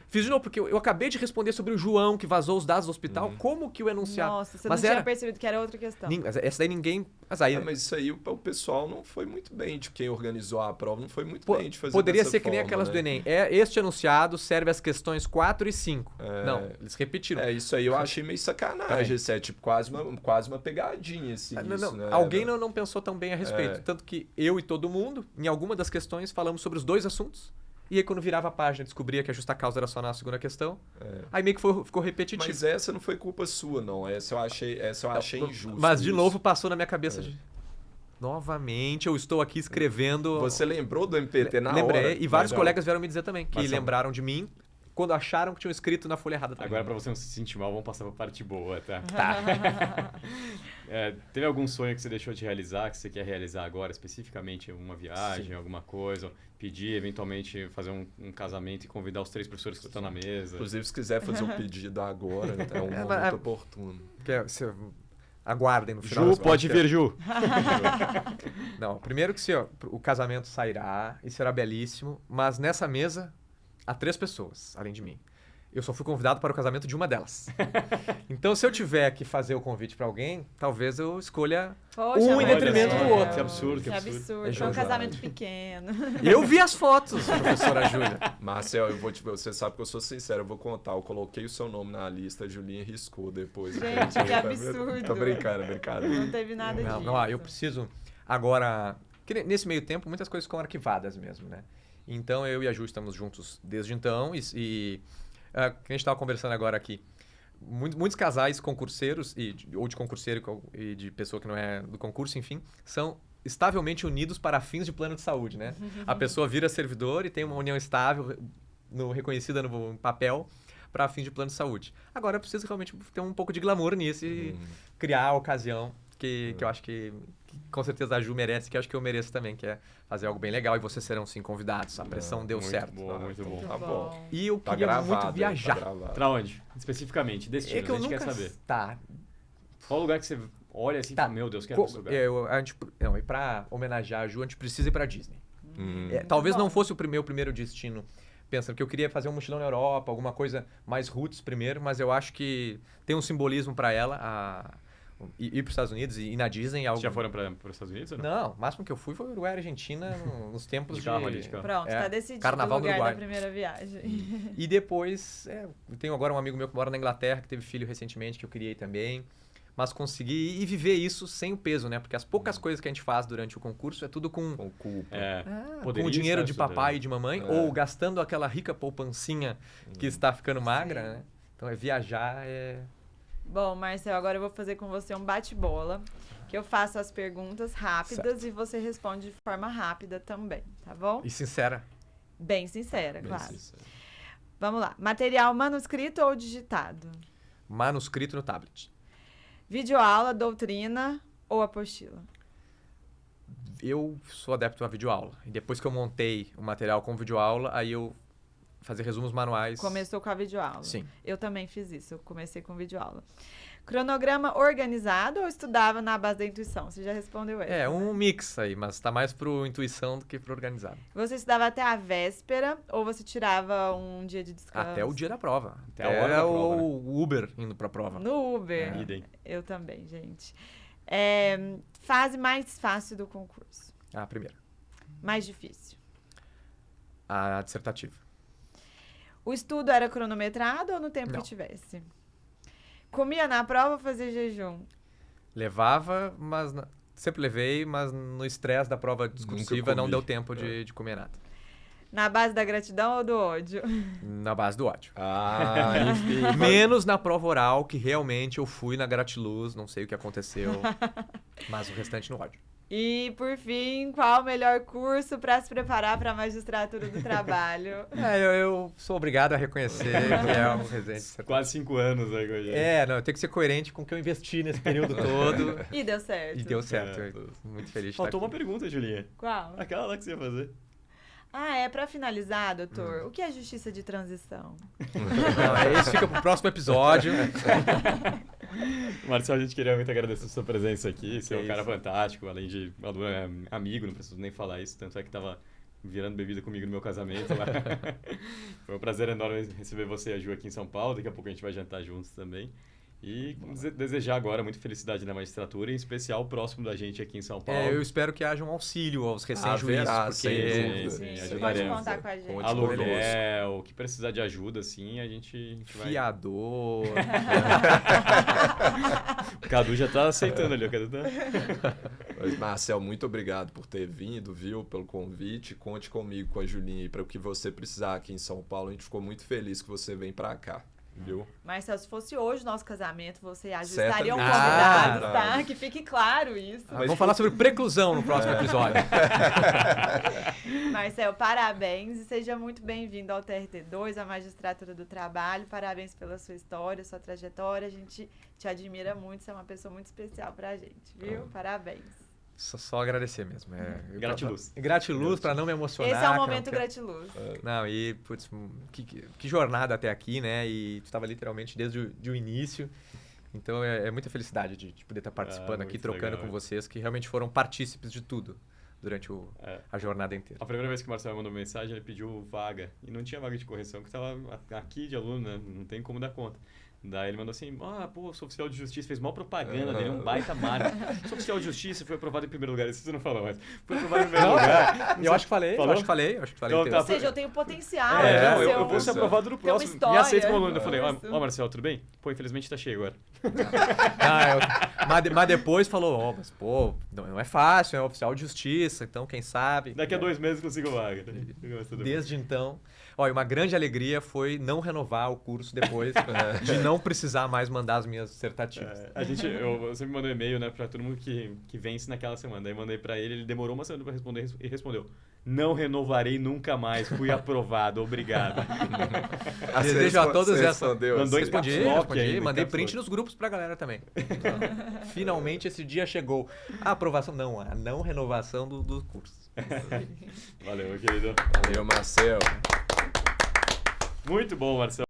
Fiz de novo, porque eu acabei de responder sobre o João que vazou os dados do hospital. Como que o enunciado... Nossa, você Mas não tinha era- percebido que era outra questão. Mas essa daí ninguém... Mas aí, Mas isso aí o pessoal não foi muito bem de quem organizou a prova, não foi muito po- bem de fazer poderia dessa ser que nem forma, aquelas né? do Enem. Este enunciado serve às questões 4 e 5. É. Não, eles repetiram. É, isso aí eu achei meio sacanagem. Isso é tipo quase uma pegadinha, assim. Não, isso, não, né? alguém não pensou tão bem a respeito. É. Tanto que eu e todo mundo, em alguma das questões, falamos sobre os 2 assuntos. E aí, quando virava a página, descobria que a justa causa era só na segunda questão. Aí meio que ficou repetitivo. Mas essa não foi culpa sua, não. Essa eu achei injusto. Mas, de isso. novo, passou na minha cabeça de... Novamente, eu estou aqui escrevendo... Você lembrou do MPT na Lembrei, hora? e vários Legal. colegas vieram me dizer também, que Mas são- lembraram de mim quando acharam que tinham escrito na folha errada também. Agora, pra você não se sentir mal, vamos passar pra parte boa, tá? Teve algum sonho que você deixou de realizar, que você quer realizar agora, especificamente uma viagem, alguma coisa? Pedir, eventualmente, fazer um casamento e convidar os 3 professores que estão na mesa? Inclusive, se quiser fazer um pedido agora, é um mas- momento oportuno. Aguardem no final. Ju, das pode contas. vir, Ju! Não, primeiro que o casamento sairá e será belíssimo, mas nessa mesa há 3 pessoas, além de mim. Eu só fui convidado para o casamento de uma delas. Então, se eu tiver que fazer o convite para alguém, talvez eu escolha Poxa, um em mas detrimento é. do outro. Que absurdo, Que absurdo. Foi um Jojo. casamento pequeno. Eu vi as fotos, professora Júlia. Marcel, você sabe que eu sou sincero, eu vou contar. Eu coloquei o seu nome na lista, a Julinha riscou depois. Gente, que absurdo. Tô brincando, brincadeira. Não teve nada disso. Não, eu preciso agora Porque nesse meio tempo, muitas coisas ficam arquivadas mesmo, né? Então, eu e a Ju estamos juntos desde então que a gente estava conversando agora aqui, muitos casais concurseiros, ou de concurseiro e de pessoa que não é do concurso, enfim, são estavelmente unidos para fins de plano de saúde, né? A pessoa vira servidor e tem uma união estável, reconhecida no papel, para fins de plano de saúde. Agora, eu preciso realmente ter um pouco de glamour nisso e criar a ocasião que eu acho que com certeza a Ju merece, que eu acho que eu mereço também, que é fazer algo bem legal, e vocês serão sim convidados. A pressão deu muito certo. Boa, muito bom. Tá bom. E eu Tá queria gravado, muito viajar. Tá gravado. Pra onde? Especificamente, destino, É que eu a gente nunca... quer saber. Tá. Qual lugar que você olha assim e Tá. fala, meu Deus, quero esse lugar? E pra homenagear a Ju, a gente precisa ir pra Disney. Hum. Talvez bom. não fosse o meu primeiro destino, pensando que eu queria fazer um mochilão na Europa, alguma coisa mais roots primeiro, mas eu acho que tem um simbolismo pra ela ir para os Estados Unidos e ir na Disney. Vocês já foram para os Estados Unidos ou não? Não, o máximo que eu fui foi Uruguai e Argentina nos tempos De carro ali, de carro. Pronto, É, tá decidido Carnaval o do lugar Uruguai. da primeira viagem. E depois, eu tenho agora um amigo meu que mora na Inglaterra, que teve filho recentemente, que eu criei também. Mas consegui e viver isso sem o peso, né? Porque as poucas coisas que a gente faz durante o concurso é tudo com Com culpa. com Poderia o dinheiro estar de estudando. papai e de mamãe, É. ou gastando aquela rica poupancinha que está ficando magra, né? Então, viajar Bom, Marcel, agora eu vou fazer com você um bate-bola, que eu faço as perguntas rápidas e você responde de forma rápida também, tá bom? E sincera. Bem sincera, Bem claro. sincero. Vamos lá. Material manuscrito ou digitado? Manuscrito no tablet. Videoaula, doutrina ou apostila? Eu sou adepto à videoaula. E depois que eu montei o material com videoaula, aí eu fazia resumos manuais. Começou com a videoaula. Sim. Eu também fiz isso, eu comecei com videoaula. Cronograma organizado ou estudava na base da intuição? Você já respondeu essa. É, um né? mix aí, mas tá mais pro intuição do que pro organizado. Você estudava até a véspera ou você tirava um dia de descanso? Até o dia da prova. Até a hora da prova, né? o Uber indo pra prova. No Uber. Idem. Eu também, gente. Fase mais fácil do concurso. A primeira. Mais difícil. A dissertativa. O estudo era cronometrado ou no tempo Não. que tivesse? Comia na prova ou fazia jejum? Levava, mas... Sempre levei, mas no estresse da prova discursiva não comi. deu tempo de comer nada. Na base da gratidão ou do ódio? Na base do ódio. Ah, enfim. Menos na prova oral, que realmente eu fui na gratiluz, não sei o que aconteceu. Mas o restante no ódio. E, por fim, qual o melhor curso para se preparar para a magistratura do trabalho? Eu sou obrigado a reconhecer que é um residente. Quase 5 anos aí com a gente. Não, eu tenho que ser coerente com o que eu investi nesse período todo. E deu certo. E deu certo. É. Eu tô muito feliz de Faltou estar uma pergunta, Julinha. Qual? Aquela lá que você ia fazer. Para finalizar, doutor, o que é justiça de transição? Não, esse fica pro próximo episódio. Marcelo, a gente queria muito agradecer a sua presença aqui. Você é um Que cara isso. fantástico, além de amigo, não preciso nem falar isso, tanto é que tava virando bebida comigo no meu casamento lá. Foi um prazer enorme receber você e a Ju aqui em São Paulo. Daqui a pouco a gente vai jantar juntos também. E desejar agora muita felicidade na magistratura, em especial próximo da gente aqui em São Paulo. Eu espero que haja um auxílio aos recém-juízes, Haverá, porque sem dúvida. Sim, Pode ajudaremos. contar com a gente. Conte Aluguel, que precisar de ajuda, assim, a gente vai... fiador. O Cadu já tá aceitando ali, o Cadu tá... Mas, Marcel, muito obrigado por ter vindo, viu? Pelo convite. Conte comigo, com a Julinha, aí, para o que você precisar aqui em São Paulo. A gente ficou muito feliz que você vem para cá, viu? Marcelo, se fosse hoje o nosso casamento, você e a Ju Certamente. estariam convidados, Ah, tá? Que fique claro isso. Vamos falar sobre preclusão no próximo episódio. Marcel, parabéns e seja muito bem-vindo ao TRT2, à Magistratura do Trabalho. Parabéns pela sua história, sua trajetória. A gente te admira muito, você é uma pessoa muito especial pra gente, viu? Parabéns. Só agradecer mesmo. Gratiluz. Gratiluz pra não me emocionar. Esse é o que eu momento não quero- gratiluz. Não, e, putz, que jornada até aqui, né? E tu estava literalmente desde o início. Então é muita felicidade de poder estar participando aqui, muito trocando legal. com vocês, que realmente foram partícipes de tudo durante a jornada inteira. A primeira vez que o Marcelo mandou mensagem, ele pediu vaga. E não tinha vaga de correção, que estava aqui de aluno, né? Não tem como dar conta. Daí ele mandou assim, pô, sou oficial de justiça, fez maior propaganda dele, um baita marca. Sou oficial de justiça, foi aprovado em primeiro lugar. Isso você não falou, mas foi aprovado em primeiro lugar. Eu acho que falei, Falou? eu acho que falei. Então, tá. Ou seja, eu tenho potencial. Não, de ser eu vou ser aprovado no ter uma próximo. Me história. aceita como aluno. Eu falei, Isso. Marcelo, tudo bem? Pô, infelizmente tá cheio agora. Mas depois falou, mas pô, não é fácil, é oficial de justiça, então quem sabe. Daqui a 2 meses consigo vaga. Né? Mas tudo bem. Desde então. Olha, uma grande alegria foi não renovar o curso depois, de não precisar mais mandar as minhas dissertativas. Eu sempre mando um e-mail, né, pra todo mundo que vence naquela semana. Daí mandei pra ele demorou uma semana pra responder e respondeu: não renovarei nunca mais, fui aprovado, obrigado. Desejo a todos essa. Mandou em Respondi, caps lock respondi, ainda, mandei caps print lock. nos grupos pra galera também. Finalmente esse dia chegou. A aprovação, não, a não renovação do curso. Valeu, meu querido. Valeu, Marcelo. Muito bom, Marcelo.